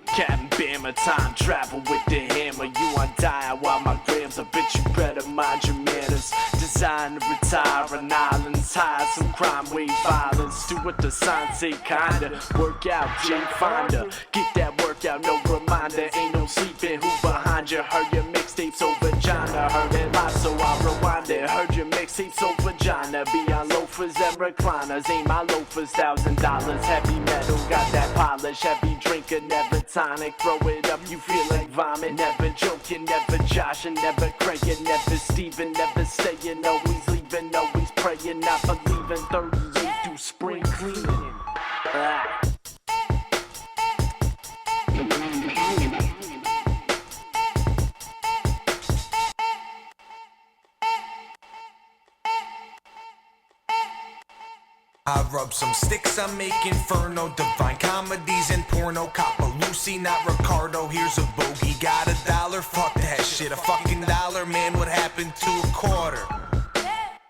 Captain Bama, time travel with the hammer. You untie while my grams. I bet you better mind your manners. Design to retire on islands, hide some crime wave violence. Do what the signs say, kinda. Work out, Jay Fonda. Get that workout, no reminder. Ain't no sleeping, who behind you? Heard your mixtape so vagina. Heard it live, so I rewind it. Heard your mixtape so vagina. Beyond loafers and recliners. Ain't my loafers $1,000. Heavy metal, got that polish. Heavy drinker, never tonic. Throw it up, you feel like vomit. Never joking, never joshing, never cranking, never Steven, never staying, always leaving, always praying, not believing. 38 through spring cleaning. I rub some sticks, I make inferno, divine comedies and porno. Cop a Lucy, not Ricardo, here's a bogey. Got $1, fuck that shit, a fucking dollar, man, what happened to a quarter?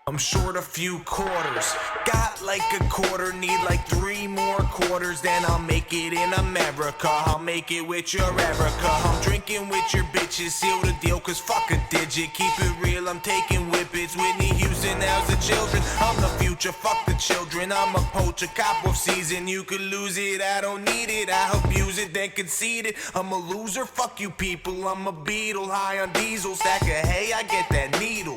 I'm short a few quarters. Got like a quarter, need like 3 more quarters. Then I'll make it in America. I'll make it with your Erica. I'm drinking with your bitches, seal the deal, cause fuck a digit. Keep it real, I'm taking whippets. Whitney Houston, how's the children? I'm the future, fuck the children. I'm a poacher, cop of season. You could lose it, I don't need it. I abuse it, then concede it. I'm a loser, fuck you people. I'm a beetle, high on diesel. Stack of hay, I get that needle.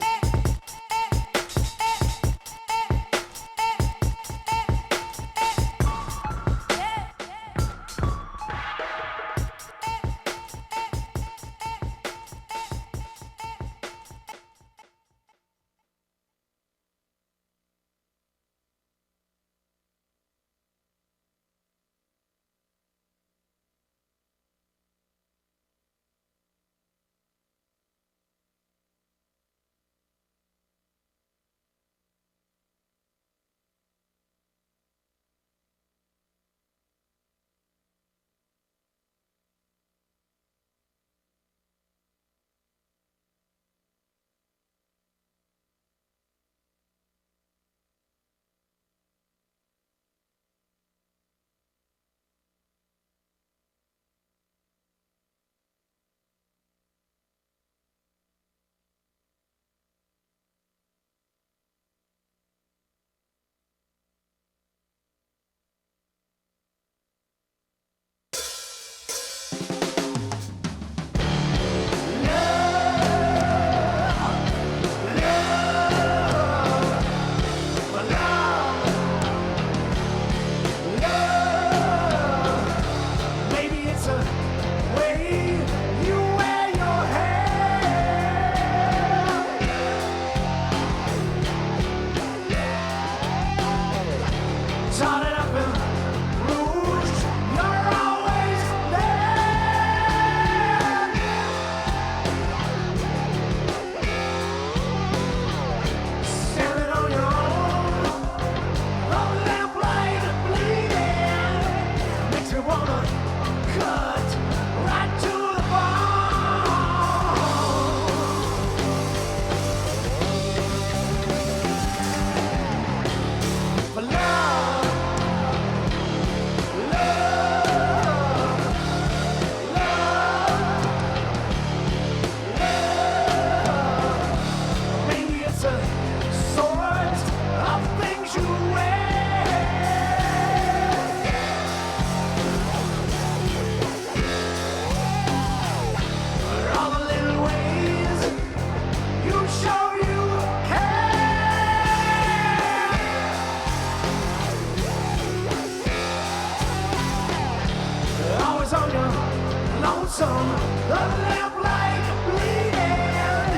blossom, the lamplight bleeding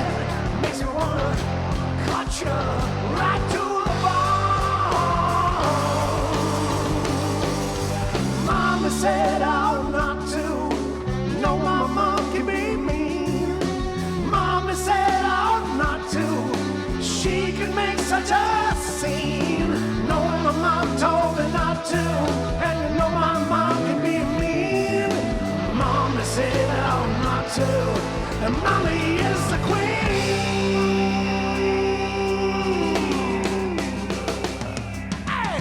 makes me wanna cut you right to the bone. Mama said I'm not to. No, my mom can be mean. Mama said I'm not to. She can make such a scene. No, my mom told me not to. And you know my mom can be mean. Mama said I'm not to. And mommy is the queen. Hey!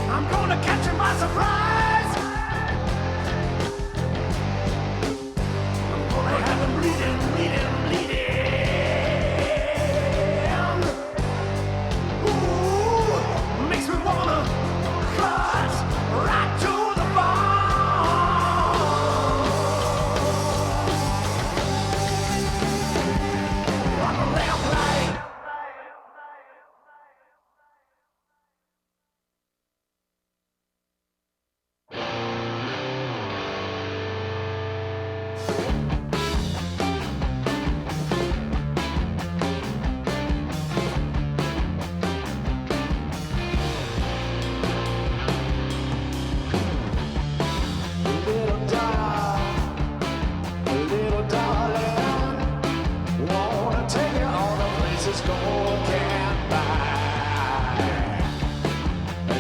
I'm gonna catch him by surprise. I'm gonna have him bleeding, bleeding, bleeding. Ooh, makes me wanna cut right to the bone. On the lamplight. Little darling, wanna take you all the places gold can't buy.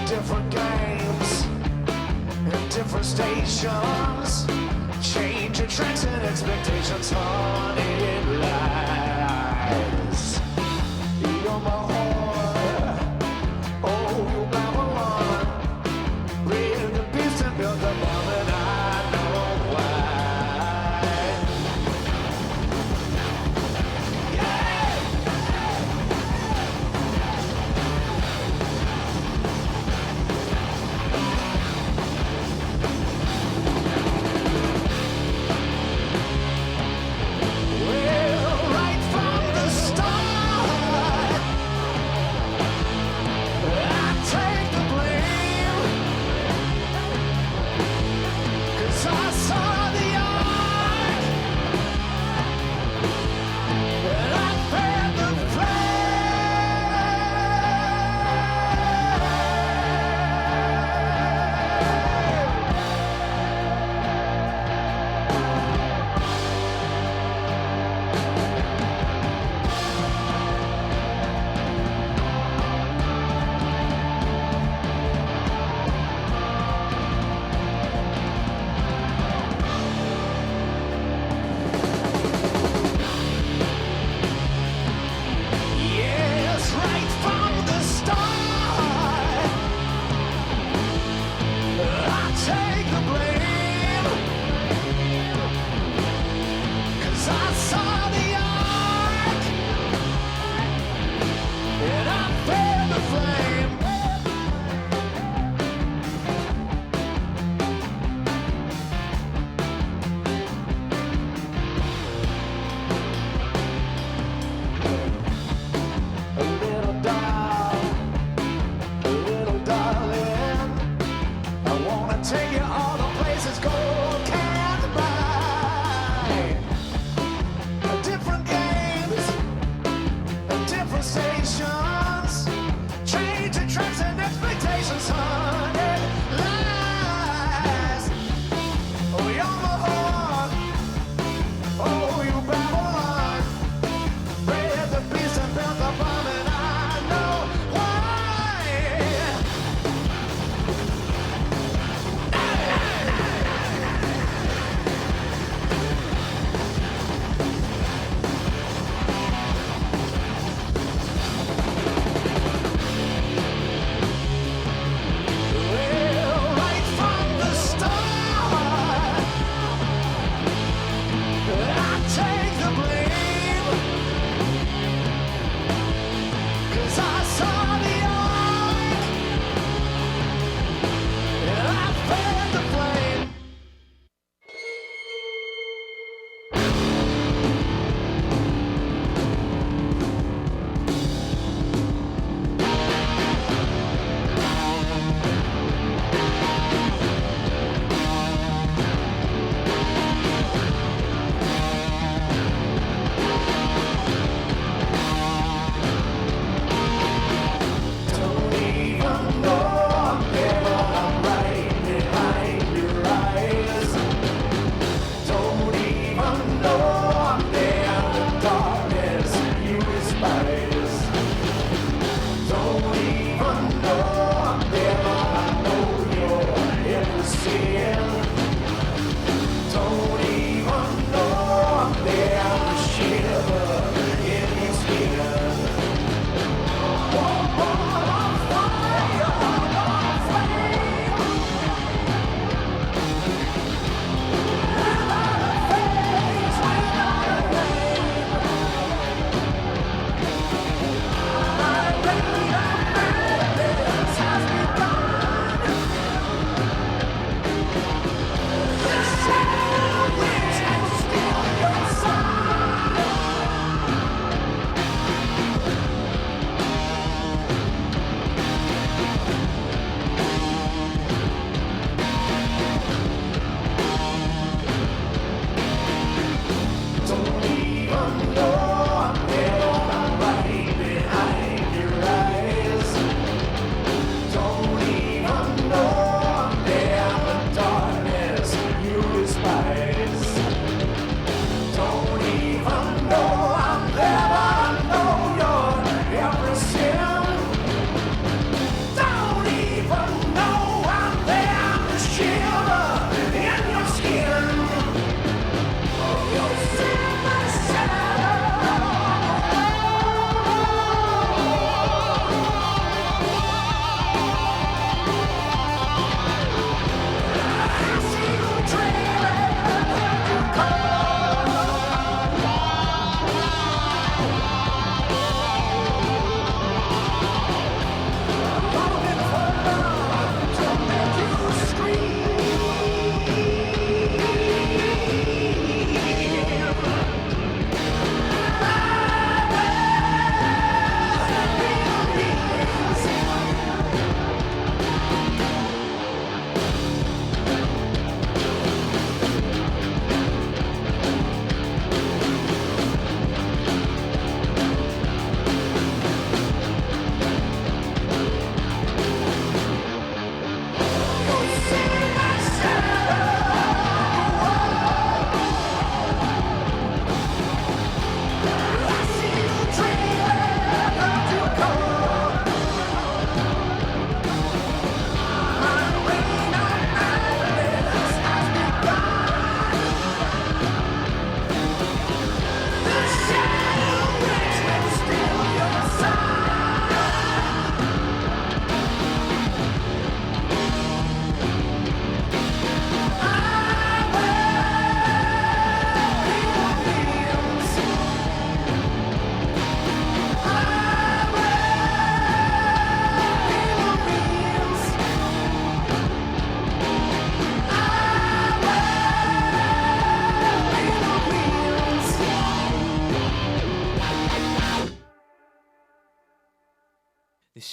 Different games and different stations, change your tracks and expectations, honey lies. You're my whore, oh you Babylon, breed the beast and build the bomb and I know why. Well,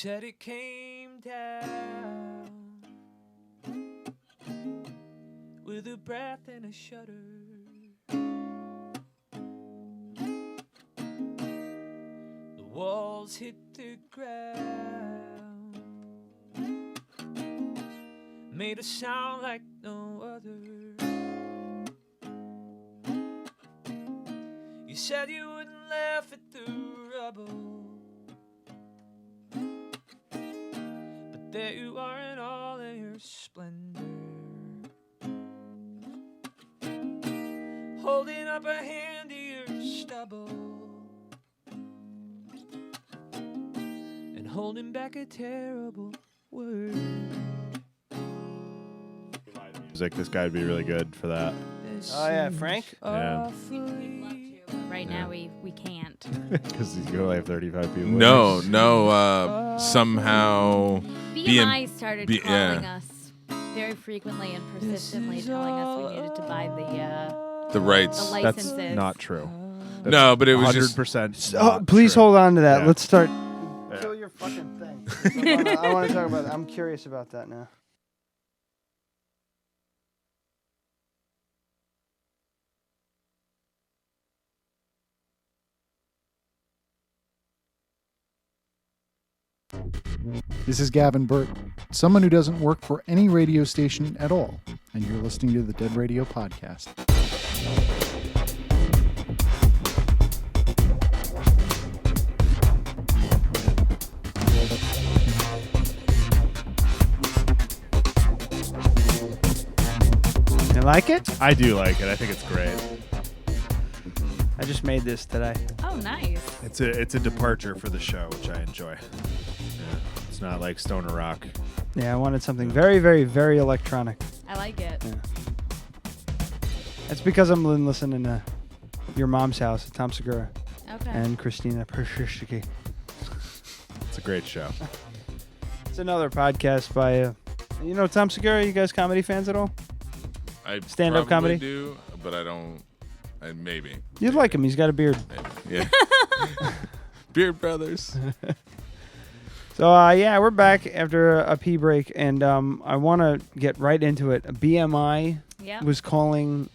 said it came down with a breath and a shudder. The walls hit the ground, made a sound like no other. You said you wouldn't laugh at the rubble, but there you are in all of your splendor, holding up a hand to your stubble and holding back a terrible word. Music, this guy would be really good for that. Oh yeah, Frank. Yeah. Right now we can't. Because he's gonna have 35 people. No. Somehow. BMI started calling us very frequently and persistently, telling us we needed to buy the rights. the licenses. That's not true. No, but it was 100%. Oh, please hold on to that. Yeah. Let's start. Kill your fucking thing. I want to talk about that. I'm curious about that now. This is Gavin Burt, someone who doesn't work for any radio station at all, and you're listening to the Dead Radio Podcast. You like it? I do like it. I think it's great. I just made this today. Oh, nice. It's a departure for the show, which I enjoy. Yeah. It's not like stoner rock. Yeah, I wanted something very, very, very electronic. I like it. Yeah. It's because I'm listening to Your Mom's House, Tom Segura. Okay. And Christina Pershishiki. It's a great show. It's another podcast by, you know Tom Segura? You guys comedy fans at all? I Stand-up comedy? do, but I don't. Maybe. You'd like him. He's got a beard. Maybe. Yeah. Beard Brothers. So, yeah, we're back after a pee break, and I want to get right into it. BMI was calling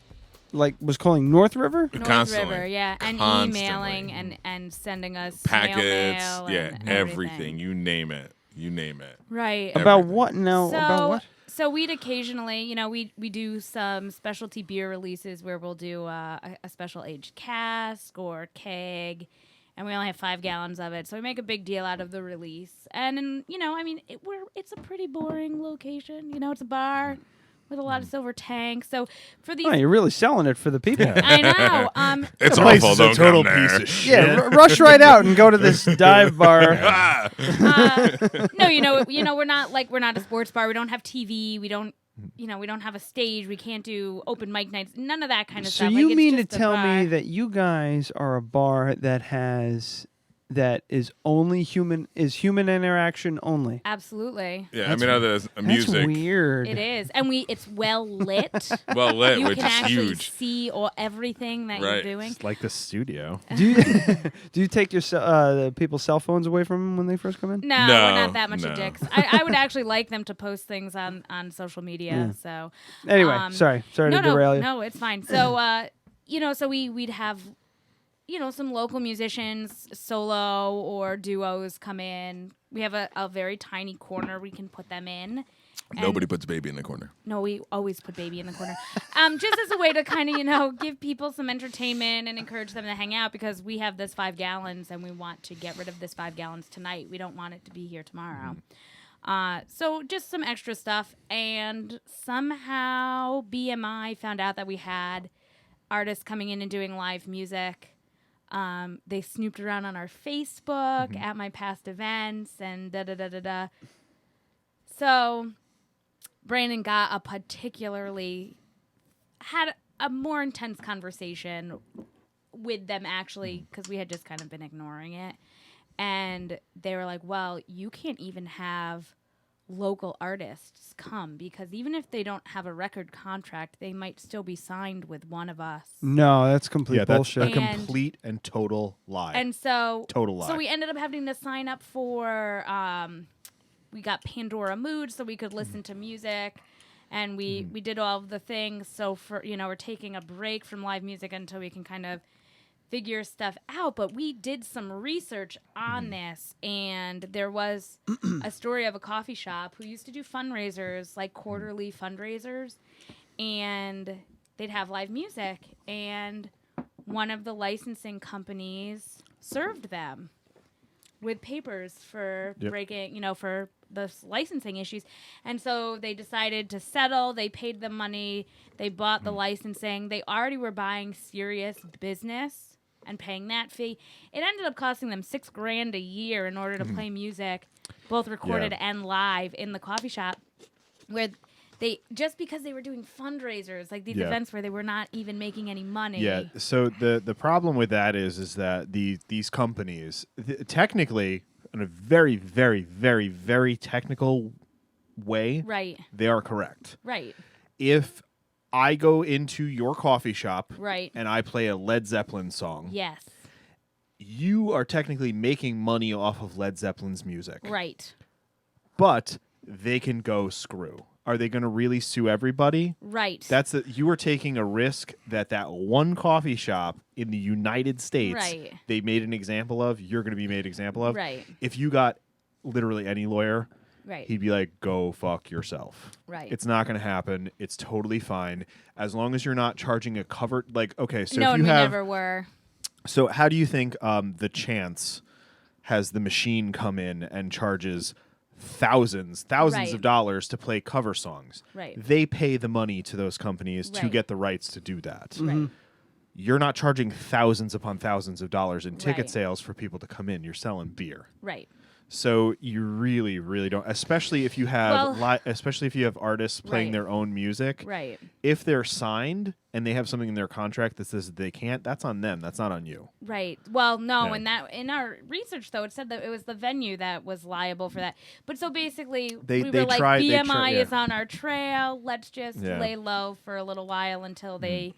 North River? North River, yeah, and emailing and sending us packets, mail and everything. You name it. Right. About what now? About what? So we'd occasionally, we do some specialty beer releases where we'll do a special aged cask or keg, and we only have 5 gallons of it. So we make a big deal out of the release. And it's a pretty boring location. It's a bar with a lot of silver tanks. So for these, you're really selling it for the people. I know. It's place awful. is a Don't total come there. piece of shit. Yeah, rush right out and go to this dive bar. No, we're not a sports bar. We don't have TV. We don't have a stage. We can't do open mic nights. None of that kind of So stuff. you it's mean to just a tell bar. me that you guys are a bar that is only human interaction only? Absolutely. Yeah, there's music. That's weird. It is, and it's well lit. Well lit, you which can is actually huge. see everything that you're doing. It's like the studio. Do you take your the people's cell phones away from them when they first come in? No, we're not that much of dicks. I would actually like them to post things on social media. So anyway, sorry to derail you. No, it's fine. So so we'd have some local musicians, solo or duos come in. We have a very tiny corner we can put them in. Nobody puts baby in the corner. No, we always put baby in the corner. Just as a way to kind of, give people some entertainment and encourage them to hang out, because we have this 5 gallons and we want to get rid of this 5 gallons tonight. We don't want it to be here tomorrow. So just some extra stuff. And somehow BMI found out that we had artists coming in and doing live music. They snooped around on our Facebook at my past events and da-da-da-da-da. So Brandon had a more intense conversation with them, actually, because we had just kind of been ignoring it. And they were like, well, you can't even have local artists come, because even if they don't have a record contract, they might still be signed with one of us. No, that's complete bullshit. That's a complete and total lie. And so, total lie. So we ended up having to sign up for. We got Pandora Mood so we could listen to music, and we did all of the things. So for we're taking a break from live music until we can kind of figure stuff out. But we did some research on this, and there was a story of a coffee shop who used to do fundraisers, like quarterly fundraisers, and they'd have live music, and one of the licensing companies served them with papers for breaking, for the licensing issues. And so they decided to settle. They paid the money. They bought the licensing. They already were buying serious business and paying that fee. It ended up costing them $6,000 a year in order to play music, both recorded and live, in the coffee shop, where they, just because they were doing fundraisers, like these events where they were not even making any money. Yeah. So the problem with that is that these companies, technically, in a very, very, very, very technical way, right, they are correct. Right. If I go into your coffee shop, right, and I play a Led Zeppelin song, yes, you are technically making money off of Led Zeppelin's music, right, but they can go screw. Are they going to really sue everybody? Right. You are taking a risk that one coffee shop in the United States, right, they made an example of, you're going to be made an example of. Right. If you got literally any lawyer, right, he'd be like, go fuck yourself. Right. It's not going to happen. It's totally fine. As long as you're not charging a covered, okay, so no, if you we have... never were. So how do you think the Chance has the machine come in and charges thousands right, of dollars to play cover songs? Right. They pay the money to those companies to right, get the rights to do that. Right. You're not charging thousands upon thousands of dollars in ticket right, sales for people to come in. You're selling beer. Right. So you really, really don't, especially if you have artists playing right, their own music. Right. If they're signed and they have something in their contract that says they can't, that's on them. That's not on you. Right. Well, no, Yeah. in our research though, it said that it was the venue that was liable for that. But so basically, They we were like, tried- they BMI tried- yeah. is on our trail. Let's just Yeah. lay low for a little while until they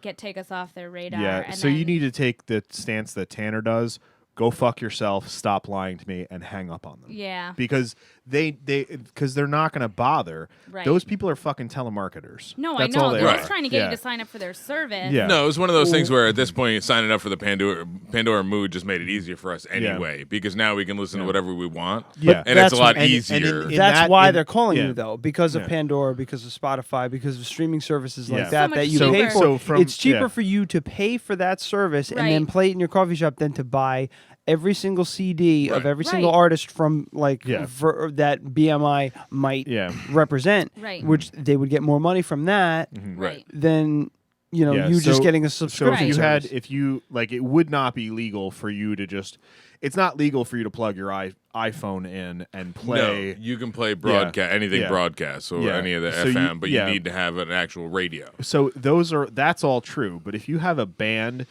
take us off their radar. Yeah. And So then, you need to take the stance that Tanner does. Go fuck yourself, stop lying to me, and hang up on them. Yeah. Because they're not going to bother. Right. Those people are fucking telemarketers. No, That's I know. all they They're are. just trying to get Yeah. you to sign up for their service. Yeah. No, it was one of those things where at this point, signing up for the Pandora Mood just made it easier for us anyway, because now we can listen to whatever we want. Yeah. And it's a lot and easier. That's why they're calling you, though, because of Pandora, because of Spotify, because of streaming services like that So that you much pay cheaper. for. It's cheaper for you to pay for that service and then Right. play it in your coffee shop than to buy every single CD of every single Right. artist from that BMI might represent, Right. which they would get more money from that Right. than Yeah, you just so- getting a So subscription. if you it would not be legal for you to just. It's not legal for you to plug your iPhone in and play. No, you can play broadcast anything broadcast, so any of the So FM, but you need to have an actual radio. So that's all true. But if you have a band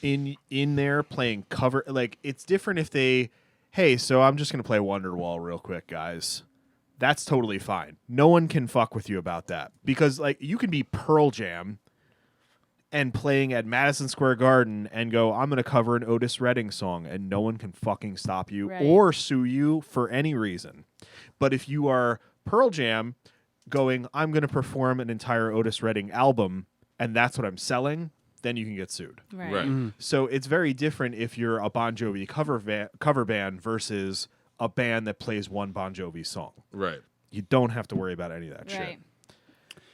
in there playing cover, it's different if hey, so I'm just gonna play Wonderwall real quick, guys. That's totally fine. No one can fuck with you about that because you can be Pearl Jam and playing at Madison Square Garden and go, I'm going to cover an Otis Redding song, and no one can fucking stop you Right. or sue you for any reason. But if you are Pearl Jam going, I'm going to perform an entire Otis Redding album, and that's what I'm selling, then you can get sued. Right. Right. Mm-hmm. So it's very different if you're a Bon Jovi cover band versus a band that plays one Bon Jovi song. Right. You don't have to worry about any of that Right. shit.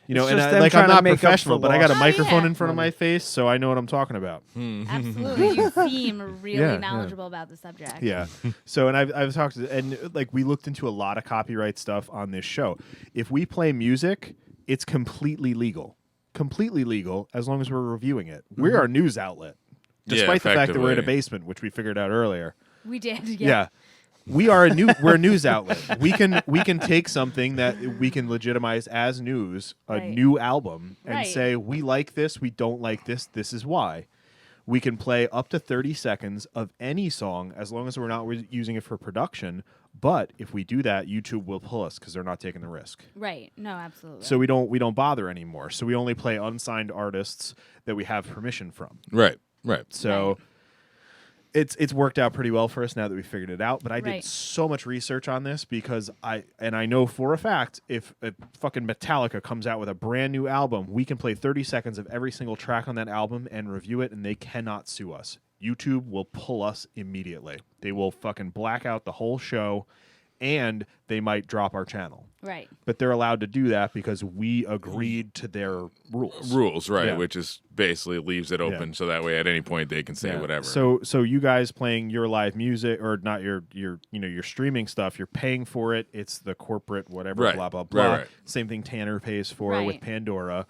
You know, It's and just them I'm trying to not make up for professional, but I got a lost microphone yeah. in front of my face, so I know what I'm talking about. Absolutely. You seem really Yeah, knowledgeable about the subject. Yeah. So, and I've talked to, and we looked into a lot of copyright stuff on this show. If we play music, it's completely legal as long as we're reviewing it. We're a news outlet, despite the fact that we're in a effectively. basement, which we figured out earlier. We did. Yeah. We're a news outlet. We can take something that we can legitimize as news, a Right. new album, and Right. say we like this, we don't like this, this is why. We can play up to 30 seconds of any song as long as we're not using it for production, But if we do that, YouTube will pull us because they're not taking the risk. Right. No, absolutely. So we don't bother anymore. So we only play unsigned artists that we have permission from. Right. So it's worked out pretty well for us now that we figured it out. But I did so much research on this because I know for a fact if a fucking Metallica comes out with a brand new album, we can play 30 seconds of every single track on that album and review it, and they cannot sue us. YouTube will pull us immediately. They will fucking black out the whole show, and they might drop our channel. Right. But they're allowed to do that because we agreed to their rules. Right, Yeah. which is basically leaves it open so that way at any point they can say whatever. So you guys playing your live music or not your streaming stuff, you're paying for it. It's the corporate whatever Right. blah blah blah. Right. Same thing Tanner pays for Right. with Pandora.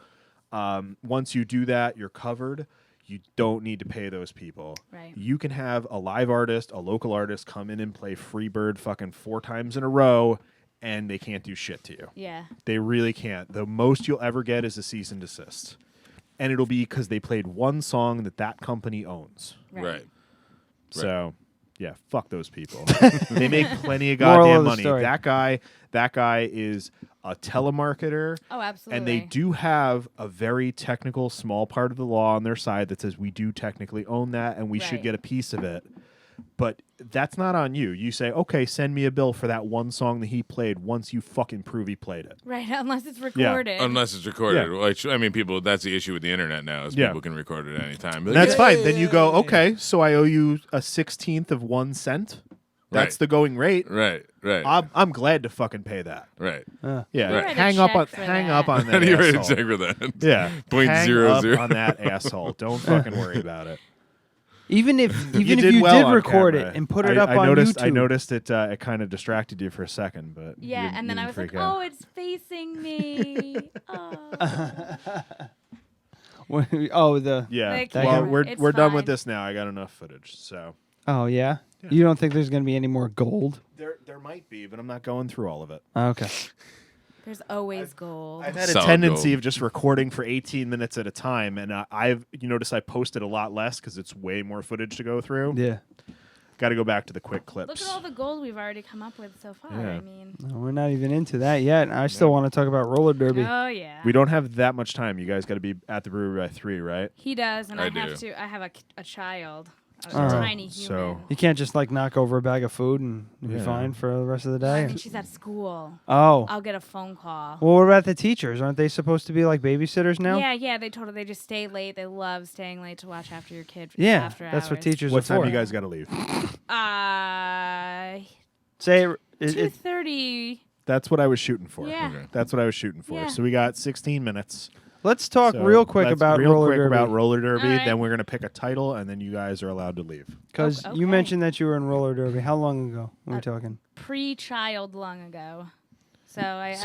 Once you do that, you're covered. You don't need to pay those people. Right. You can have a live artist, a local artist come in and play Freebird fucking 4 times in a row, and they can't do shit to you. Yeah. They really can't. The most you'll ever get is a cease and desist. And it'll be because they played one song that company owns. Right. So, yeah, fuck those people. They make plenty of Moral goddamn of the money. story. That guy is a telemarketer. Oh, absolutely. And they do have a very technical small part of the law on their side that says we do technically own that and we should Right. get a piece of it. But that's not on you. You say, okay, send me a bill for that one song that he played once you fucking prove he played it. Right, unless it's recorded. Unless it's recorded. Yeah. Like, I mean, people. That's the issue with the internet now. Is Yeah. people can record it at any time. Like, That's fine. Then you go, okay, so I owe you a 16th of 1 cent. That's Right. the going rate. Right. I'm glad to fucking pay that. Right. Yeah. write a Hang up check for on that. that. How do you write a asshole. check for that? Yeah. Point Hang zero up zero. on that asshole. Don't fucking worry about it. Even if you did did well on record camera. it and put it up I on noticed, YouTube. I noticed it. It kind of distracted you for a second, but Yeah, you and then didn't I was like, freak out. oh, it's facing me. Yeah. Like, Well, yeah, we're it's done with fine. this now. I got enough footage. So Oh yeah? You don't think there's going to be any more gold? there might be, but I'm not going through all of it. Okay. There's always gold. I've had a Solid tendency gold. of just recording for 18 minutes at a time, and you notice I posted a lot less because it's way more footage to go through. Yeah. Got to go back to the quick Look clips. at all the gold we've already come up with so far. Yeah. I mean, No, we're not even into that yet. I still want to talk about roller derby. oh yeah. We don't have that much time. You guys got to be at the brewery by 3, right? He does, and I I do. have to. I have a child, a Oh. tiny So- human. You can't just like knock over a bag of food and you'll be Yeah. fine for the rest of the I day. mean, she's at school. Oh. I'll get a phone call. Well, what about the teachers? Aren't they supposed to be like babysitters now? Yeah. They told her they just stay late. They love staying late to watch after your kid. Yeah, after that's what hours. teachers What are time for. you guys got to leave? Say it, 2:30. That's what I was shooting for. Yeah. Okay. That's what I was shooting for. Yeah. So we got 16 minutes. Let's talk So real quick let's about real roller quick derby. about roller derby. All right. Then we're gonna pick a title, and then you guys are allowed to leave. Because Okay. you mentioned that you were in roller derby. How long ago were we talking? Pre-child long ago. So I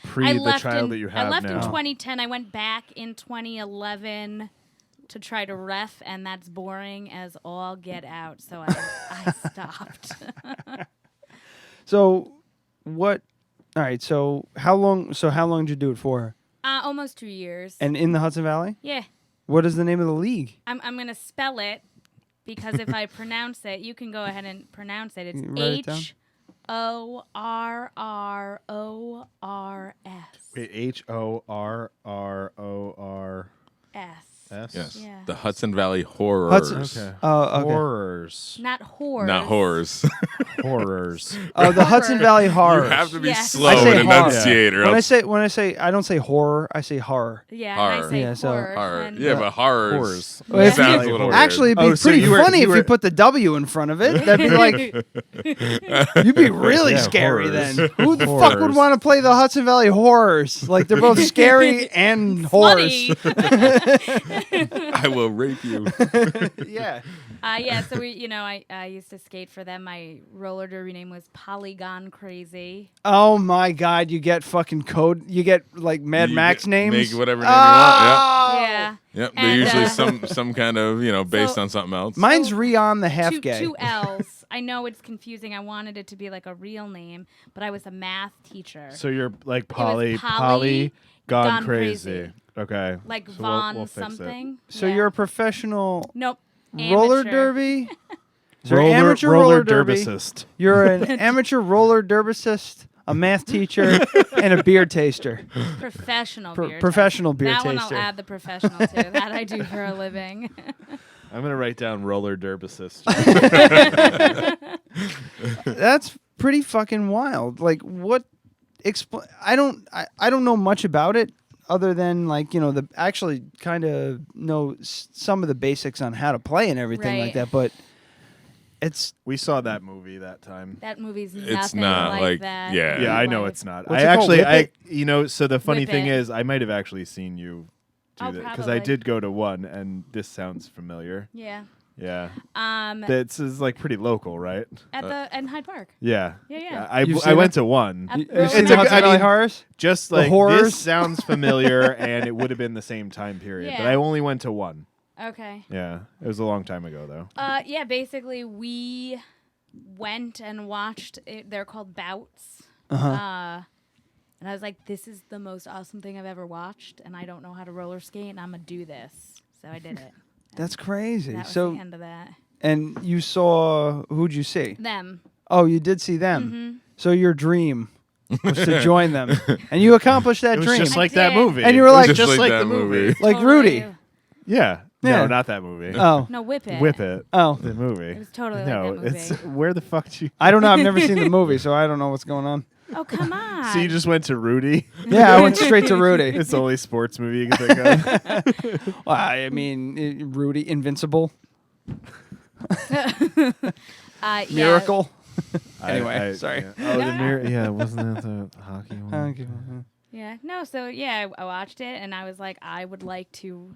pre I the left child in, that you have I left now. in 2010. I went back in 2011 to try to ref, and that's boring as all get out. So I stopped. So, what? All right. So how long? Did you do it for? Almost 2 years. And in the Hudson Valley? Yeah. What is the name of the league? I'm gonna spell it because if I pronounce it, you can go ahead and pronounce it. It's You write it down? HORRORS. Wait, HORRORS. Yes. Yeah. The Hudson Valley Horrors. Hudson. Oh, okay. Horrors. Not whores. Not horrors. Horrors. Oh, the Hudson Valley Horrors. You have to be Yes. slow I say and horror. enunciate. Or When else I say, I don't say horror. I say horror. Yeah, Horror. and I say Yeah, so- horror. horror. and- Yeah, but horrors. Horrors. Well, if sounds you- a little weird. Actually, it'd be Oh, so pretty you were- funny you if were- you put the W in front of it. That'd be like, you'd be really Yeah, scary horrors. then. Who the fuck would Horrors. want to play the Hudson Valley Horrors? Like, they're both scary and horrors. I will rape you. Yeah. Yeah, so I used to skate for them. My roller derby name was Gon Crazy. Oh my God! You get fucking code. You get like Mad You Max get- names. Make whatever name you want. Oh! Yeah. Yep. They're And, usually some kind of based on something else. Mine's Rion the half two, gay. two L's. I know it's confusing. I wanted it to be like a real name, but I was a math teacher. So you're like Polly Polly Gone Gone Crazy. Crazy. Okay. Like So Von we'll fix it. something. So Yeah. you're a professional Nope. roller Amateur. derby. So you're an amateur roller derby. derbicist. You're an amateur roller derbicist, a math teacher, and a beer taster. Professional professional beer that taster. That one I'll add the professional to. That I do for a living. I'm going to write down roller derbicist. That's pretty fucking wild. Like, what? I don't know much about it other than the actually kind of know some of the basics on how to play and everything like that. But we saw that movie that time. That movie's It's nothing not like that. yeah. I know it's not. What's it called? So the funny Whip thing It. is, I might have actually seen you do that because I probably. did go to one, and this sounds familiar. Yeah. Yeah. This is like pretty local, right? In Hyde Park. Yeah. Yeah. I went to one. At You've seen the Hudson Valley Horrors? Just The like horrors? this sounds familiar, and it would have been the same time period, but Yeah. I only went to one. Okay. Yeah, it was a long time ago though. Yeah, basically we went and watched it. They're called bouts. And I was like, this is the most awesome thing I've ever watched, and I don't know how to roller skate, and I'm going to do this. So I did it. That's crazy. That was So, the end of that. and you saw, who'd you see? Them. Oh, you did see them. Mhm. So your dream was to join them, and you accomplished that It was dream. just like that movie. And you were It was like, just like the movie. like Rudy. Yeah. Yeah. No, not that movie. Oh. No, Whip It. Whip It. Oh. The movie. It was totally no, like that movie. it's where the fuck did you? I don't know. I've never seen the movie, so I don't know what's going on. Oh, come on. So you just went to Rudy? Yeah, I went straight to Rudy. It's the only sports movie you can think of. Well, I mean, Rudy, Invincible, Miracle. Anyway, sorry. Yeah. Oh, the mirror. Yeah, wasn't that the hockey one? Yeah. No, so yeah, I watched it, and I was like, I would like to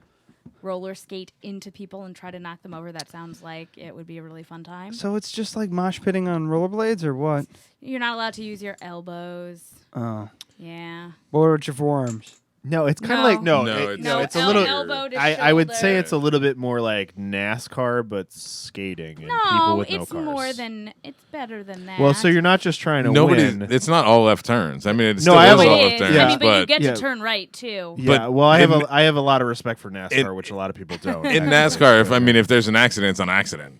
roller skate into people and try to knock them over. That sounds like it would be a really fun time. So it's just like mosh pitting on rollerblades, or what? You're not allowed to use your elbows. Oh. Yeah. What about your forearms? No, it's kind of like it's a little. elbow to I would say shoulder. it's a little bit more like NASCAR, but skating and people No, with no it's cars. more than it's better than that. Well, so you're not just trying to win. It's not all left turns. I mean, it's No, still I have is a- all It left is. turns. I mean, but you get yeah. to turn right too. Yeah, But well, I in- have a lot of respect for NASCAR, which a lot of people don't. in NASCAR, if there's an accident, it's an accident.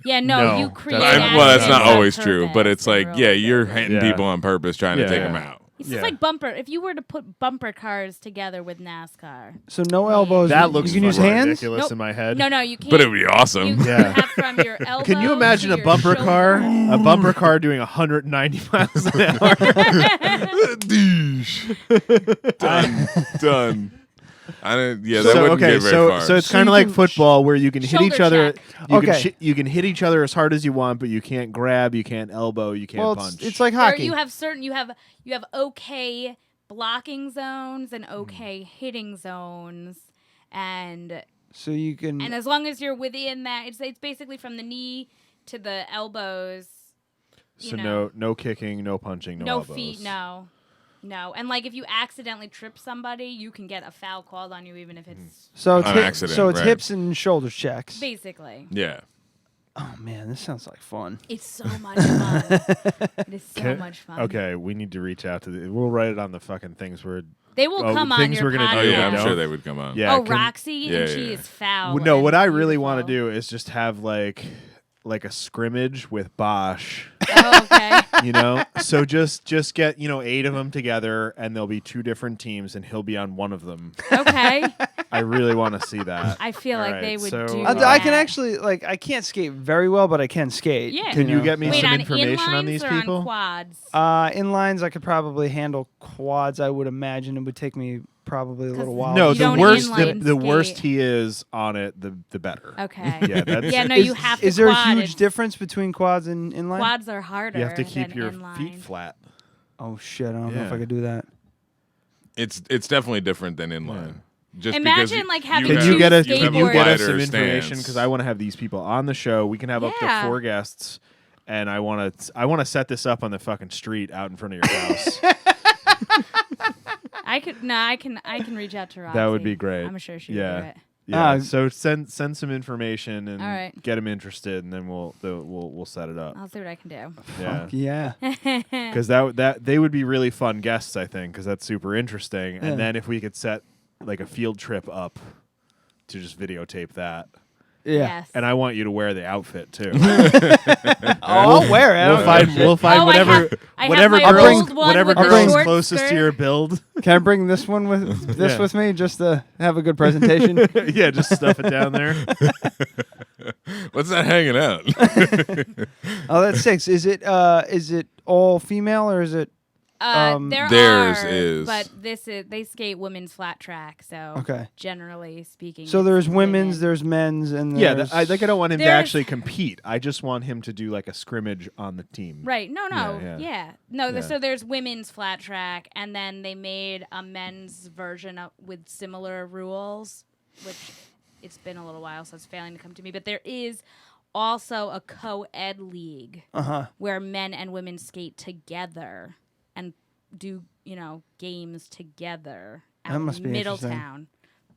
Yeah, no, No, you create. Well, that's not accidents on always true, but purpose it's like, in yeah, roller you're skating. hitting Yeah. people on purpose trying to Yeah. take them out. It's just like bumper. If you were to put bumper cars together with NASCAR. So no elbows. That looks you can use fucking hands. ridiculous Nope. in my head. No, you can't. But it would be awesome. You Yeah. have from your elbow. Can you imagine to a your bumper car? shoulder. A bumper car doing 190 miles an hour. Done. I didn't. Yeah, So, that wouldn't okay, get very far. so it's So kind you of like can football where you can hit each Shoulder other. check. You can hit each other as hard as you want, but you can't grab, you can't elbow, you can't Well, punch. it's like There, hockey. you have okay blocking zones and okay hitting zones, and So you can. as long as you're within that, it's basically from the knee to the elbows. so no kicking, no punching, no elbows. feet, no, and like if you accidentally trip somebody, you can get a foul called on you, even if it's So it's An accident, so it's right. hips and shoulder checks. basically. Yeah. Oh man, this sounds like fun. It's so much fun. It is so much fun. Okay, we need to reach out to we'll write it on the fucking things we're. They will come on things your we're gonna podcast. do. Oh yeah, I'm you know? sure they would come on. Yeah. Oh, can- Roxy, and Yeah, she yeah. is foul. No, and what I really want to beautiful. do is just have like a scrimmage with Bosch. Oh, okay. You know, so just get 8 of them together, and there'll be 2 different teams, and he'll be on one of them. Okay. I really want to see that. I feel like All they right, would so, do I that. can actually I can't skate very well, but I can skate. Yeah. Can you know? get me Wait, some on information on inlines these or people? On quads. Inlines, I could probably handle. Quads, I would imagine it would take me probably a little while. No, You the don't worse inline the worse skate. he is on it, the better. Okay. Yeah, that's, Yeah, no, you have to Is there a quad. huge It's- difference between quads and inline? Quads are harder. you have to keep than your inline. feet flat. Oh shit! I don't know if Yeah. I could do that. It's definitely different than inline. Just Imagine, because like, having Can two you get us skateboards. some information? Because I want to have these people on the show. We can have up to Yeah. 4 guests, and I want to set this up on the fucking street out in front of your house. I can reach out to Roxy. That would be great. I'm sure she yeah. would do it. Yeah. So send some information and All right. get them interested, and then we'll set it up. I'll see what I can do. Yeah. Fuck yeah. Because that they would be really fun guests, I think, because that's super interesting. Yeah. And then if we could set like a field trip up to just videotape that. Yes. And I want you to wear the outfit too. I'll wear it. We'll find whatever girl is closest to your build. Can I bring this one with me just to have a good presentation? Yeah, just stuff it down there. What's that hanging out? Oh, that's 6. Is it all female or is it? Theirs is. But they skate women's flat track. So Okay. generally speaking. So it's there's women's, women. there's men's, and Yeah, there's... I don't want him to There's- actually compete. I just want him to do like a scrimmage on the team. Right. No. Yeah. No. Yeah. So there's women's flat track, and then they made a men's version with similar rules, which it's been a little while, so it's failing to come to me. But there is also a co-ed league where men and women skate together and do games together out That must in be Middletown.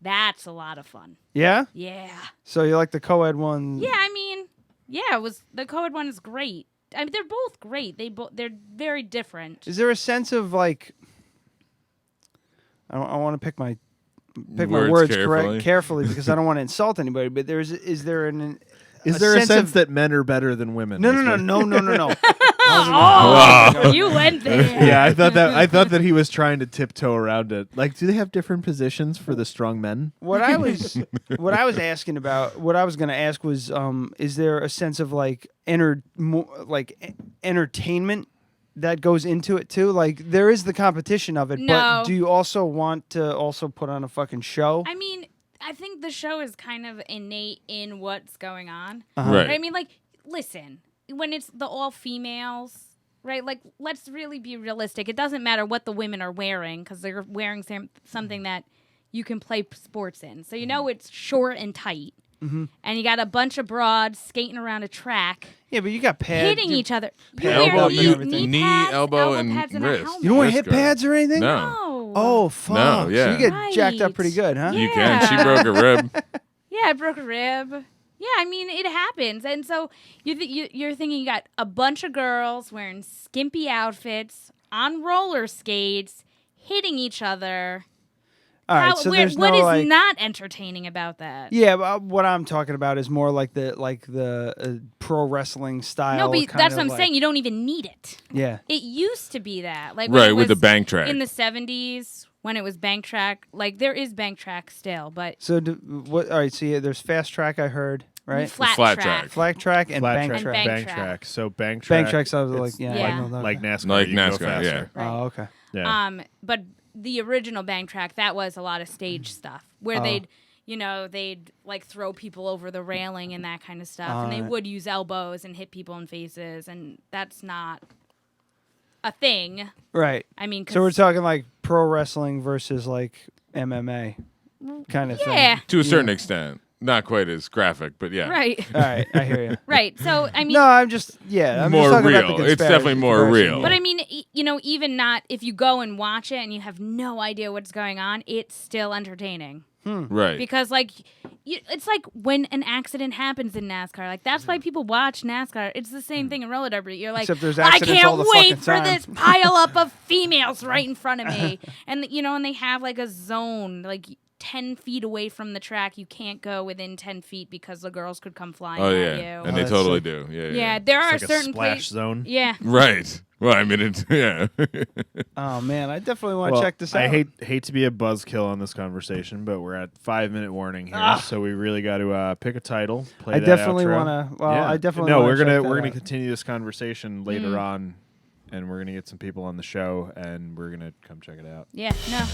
That's a lot of fun. Yeah? Yeah. So you like the co-ed one? Yeah, I mean, it was the co-ed one is great. I mean, they're both great. They're very different. Is there a sense of like... I want to pick my words carefully because I don't want to insult anybody, but is there a sense that men are better than women? No. You went there. Yeah, I thought that he was trying to tiptoe around it. Like, do they have different positions for the strong men? What I was asking about, what I was going to ask was, is there a sense of like entertainment that goes into it too? Like, there is the competition of it, No. but do you also want to also put on a fucking show? I mean, I think the show is kind of innate in what's going on. Right. I mean, like, listen, when it's the all females, right? Like, let's really be realistic. It doesn't matter what the women are wearing because they're wearing something that you can play sports in. So it's short and tight. Mm-hmm. And you got a bunch of broads skating around a track. Yeah, but you got pads. Hitting each other. Elbow, knee pads, elbow, and pads and a wrist. helmet. You don't want Wrist hip guard. pads or anything? No. Oh, fuck. No, yeah. So you get Right. jacked up pretty good, huh? You can. She broke a rib. Yeah, I broke a rib. Yeah, I mean, it happens. And so you're thinking you got a bunch of girls wearing skimpy outfits, on roller skates, hitting each other. All right, so there's what no, is like... not entertaining about that? Yeah, but what I'm talking about is more like the pro wrestling style. No, but kind that's of what I'm like... saying. You don't even need it. Yeah. It used to be that. Like when Right, it with the was bank track. in the 70s, when it was bank track. Like, there is bank track still, but... So, all right, so there's fast track, I heard, right? Flat track. Flat track and Flat bank track. track. Bank Bank track. track. So bank track. Bank track sounds like, it's yeah. Yeah. I know that. like NASCAR. Like you can go NASCAR, faster. yeah. Oh, okay. Yeah. But the original bank track, that was a lot of stage stuff where they'd like throw people over the railing and that kind of stuff. And they would use elbows and hit people in faces. And that's not a thing. Right. I mean, So we're talking like pro wrestling versus like MMA kind of thing. Yeah. To a certain extent. Not quite as graphic, but yeah. Right. All right, I hear you. Right. So, I mean... No, I'm just more talking real. about the It's definitely more comparison. real. But I mean, even not... If you go and watch it and you have no idea what's going on, it's still entertaining. Right. Because, like, it's like when an accident happens in NASCAR. Like, that's why people watch NASCAR. It's the same thing in roller derby. You're like, Except there's I accidents all can't the wait fucking for time. this pile up of females right in front of me. And, and they have, like, a zone, like... 10 feet away from the track, you can't go within 10 feet because the girls could come flying at you. And they totally do. Yeah, there are It's like certain a splash places. zone. Yeah. Right. Well, I mean, it's yeah. Oh man, I definitely want to check this out. I hate to be a buzzkill on this conversation, but we're at 5-minute warning here, so we really got to pick a title. Play I that definitely outro. want to. Well, Yeah. I definitely. No, wanna we're check gonna that we're gonna out. continue this conversation later on, and we're gonna get some people on the show, and we're gonna come check it out. Yeah. No.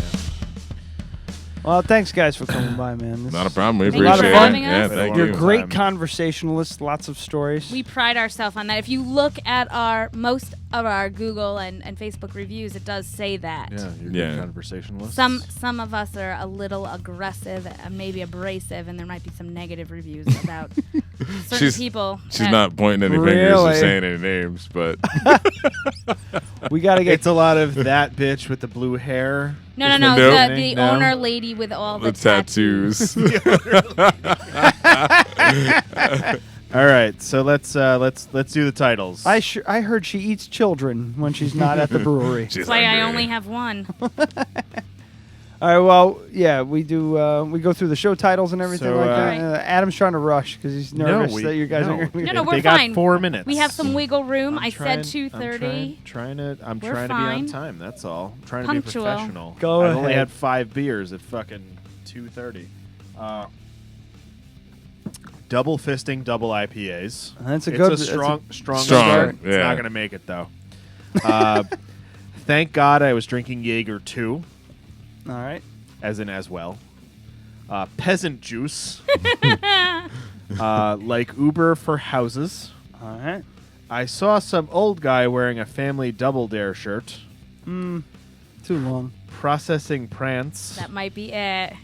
Well, thanks guys for coming by, man. This Not a is problem. We Thank you appreciate for it. having Yeah, us. thank You're you. a great conversationalist. Lots of stories. We pride ourselves on that. If you look at most of our Google and Facebook reviews, it does say that. Yeah, you're Yeah. good conversationalist. Some of us are a little aggressive and maybe abrasive, and there might be some negative reviews about certain people. She's that- not pointing any fingers or Really? saying any names, but We got to get. It's a lot of that bitch with the blue hair. No. Nope. The No? owner lady with all the the tattoos. tattoos. All right, so let's do the titles. I heard she eats children when she's not at the brewery. She's That's why I hungry. only have one. All right, well, yeah, we do. We go through the show titles and everything So, like that. Right. Adam's trying to rush because he's nervous that you guys aren't going to. No, we're They fine. got 4 minutes. We have some wiggle room. I Trying- said 2:30. I'm trying to We're be fine. on time. That's all. I'm trying Punctual. to be professional. Go I've only ahead. had 5 beers at fucking 2:30. Double fisting, double IPAs. That's a it's good- a that's strong Strong, start. It's yeah. not going to make it though. Thank God I was drinking Jaeger 2. All right. As in as well. Peasant juice. Like Uber for houses. All right. I saw some old guy wearing a family double dare shirt. Too long. Processing prance. That might be it.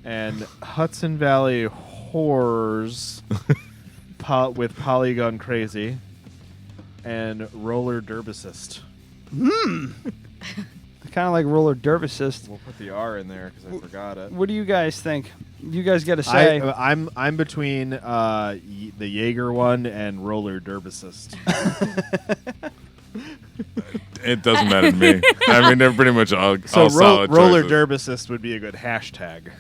And Hudson Valley whores with Polygon Crazy. And Roller Derbicist. Kind of like roller dervisist. We'll put the R in there because I forgot it. What do you guys think? You guys got to say. I'm between the Jaeger one and Roller Derbicist. It doesn't matter to me. I mean, they're pretty much all So solid Roller choices. Derbicist would be a good hashtag.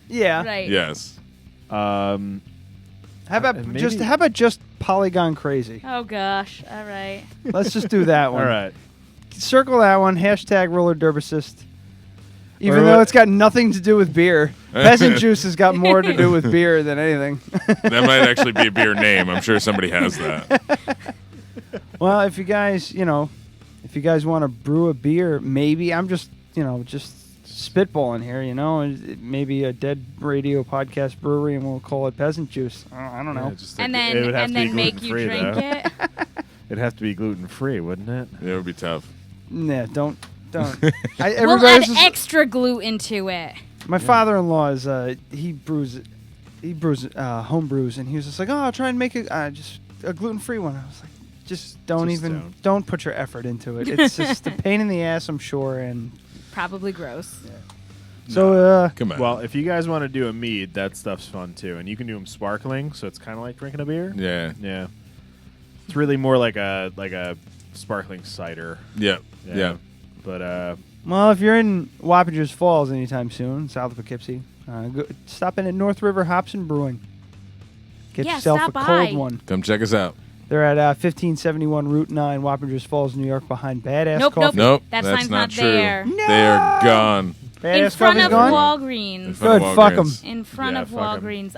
Yeah. Right. Yes. How about maybe- just Polygon Crazy? Oh gosh. All right. Let's just do that one. All right. Circle that one. Hashtag roller derbicist. Even Or though what- it's got nothing to do with beer. Peasant juice has got more to do with beer than anything. That might actually be a beer name. I'm sure somebody has that. Well, if you guys, want to brew a beer, maybe I'm just spitballing here, maybe a Dead Radio podcast brewery, and we'll call it Peasant Juice. I don't know. And it would have then to be make you gluten-free, drink though. it. It'd have to be gluten free, wouldn't it? It would be tough. Nah, don't. We'll Everybody add else is- extra gluten to it. My father-in-law is he brews home brews, and he was just like, oh, I'll try and make just a gluten-free one. I was like, just don't put your effort into it. It's just a pain in the ass, I'm sure, and Probably gross. so Come on. Well, if you guys want to do a mead, that stuff's fun too, and you can do them sparkling, so it's kind of like drinking a beer. Yeah. Yeah. It's really more like a sparkling cider. Yeah. Yeah. But well, if you're in Wappingers Falls anytime soon, south of Poughkeepsie, stop in at North River Hops and Brewing. Get yourself a stop cold by. one. Come check us out. They're at 1571 Route 9, Wappingers Falls, New York, behind Badass Nope, Coffee. Nope. That that's sign's not not true. there. They are gone. Badass In front Coffee's of gone? Walgreens. In front of Good, fuck 'em. Walgreens. In front Yeah, of fuck 'em. Walgreens.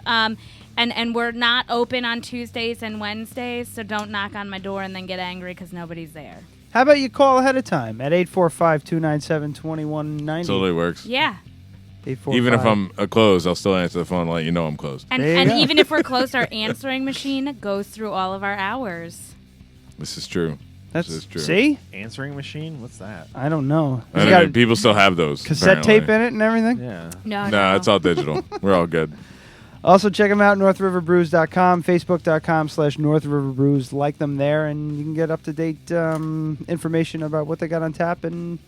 And we're not open on Tuesdays and Wednesdays, so don't knock on my door and then get angry because nobody's there. How about you call ahead of time at 845-297-2190? Totally works. Yeah. 845. Even if I'm closed, I'll still answer the phone and let you know I'm closed. And, There you and go. even if we're closed, our answering machine goes through all of our hours. This is true. That's This is true. See? answering machine, what's that? I don't know. I It's don't got know, people still have those. cassette apparently. tape in it and everything? Yeah. No, No, it's all digital. We're all good. Also, check them out, northriverbrews.com, facebook.com/northriverbrews. Like them there, and you can get up-to-date information about what they got on tap and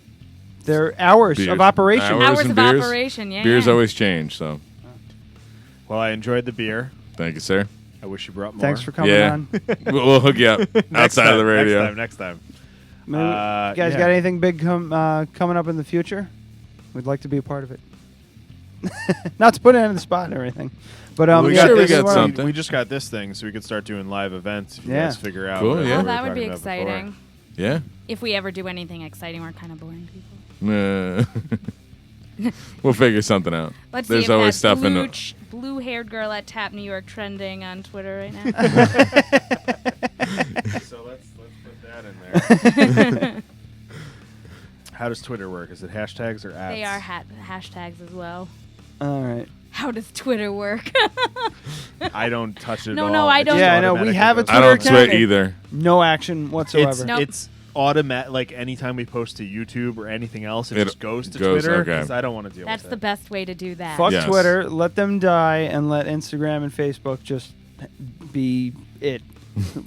their hours Beers. of operation. Hours and of beers. operation, yeah. Beers yeah. always change, so Well, I enjoyed the beer. thank you, sir. I wish you brought more. Thanks for coming Yeah. on. We'll hook you up outside of the radio. Next time. Maybe, you guys got anything big coming up in the future? We'd like to be a part of it. Not to put it on the spot or anything. But We yeah, got this is what I'm- something. We just got this thing, so we could start doing live events if you Yeah. guys figure out. Cool, whatever yeah. we Oh, were that would be talking about before. exciting. Yeah. If we ever do anything exciting, we're kind of boring people. We'll figure something out. Let's There's see if always that's stuff in the. blue-haired girl at Tap New York trending on Twitter right now. So let's put that in there. How does Twitter work? Is it hashtags or ads? They are hashtags as well. All right. How does Twitter work? I don't touch it No, at no, all. I It don't- just Yeah, I know. We automatically have a goes. I Twitter don't account. tweet either. No action whatsoever. Nope. It's automatic. Like anytime we post to YouTube or anything else, it It just goes to goes, Twitter okay. because I don't want to deal That's with the it. best way to do that. Fuck Yes. Twitter. Let them die and let Instagram and Facebook just be it.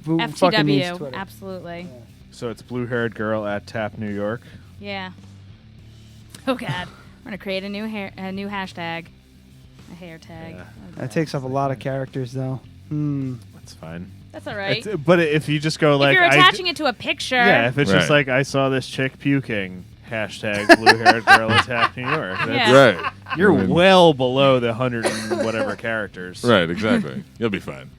Who fucking needs FTW, Twitter? absolutely. So it's blue-haired girl at Tap New York. Yeah. Oh God, we're gonna create a new hashtag, a hair tag. Yeah. Oh, That takes up a lot of characters, though. That's fine. That's all right. But if you just go like, if you're attaching it to a picture, yeah, if it's just Right. like I saw this chick puking, Hashtag blue-haired girl attack New York. That's Right. You're well below the 100 and whatever characters. Right, exactly. You'll be fine.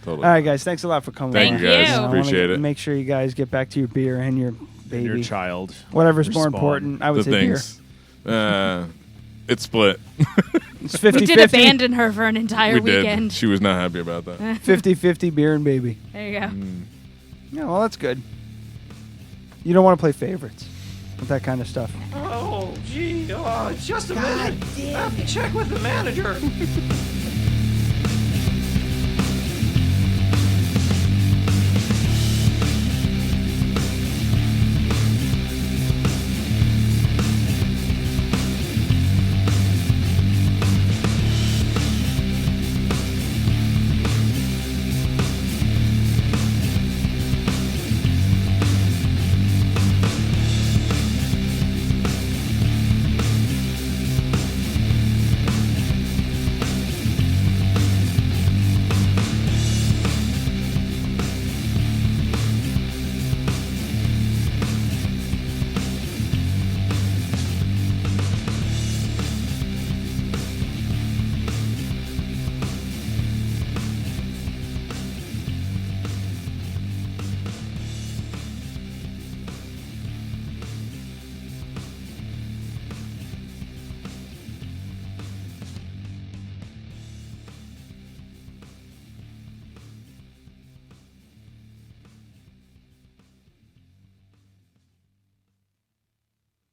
Totally. All right, guys. Thanks a lot for coming. Thank you, guys. I wanna Appreciate it. Make sure you guys get back to your beer and your baby. Your child. Whatever's Your more spawn. important. I would The say things. It's split. It's 50-50. We did abandon her for an entire we weekend. did. She was not happy about that. 50-50 beer and baby. There you go. Yeah, well, that's good. You don't want to play favorites with that kind of stuff. Oh, gee. Oh, just a minute. I have to check with the manager.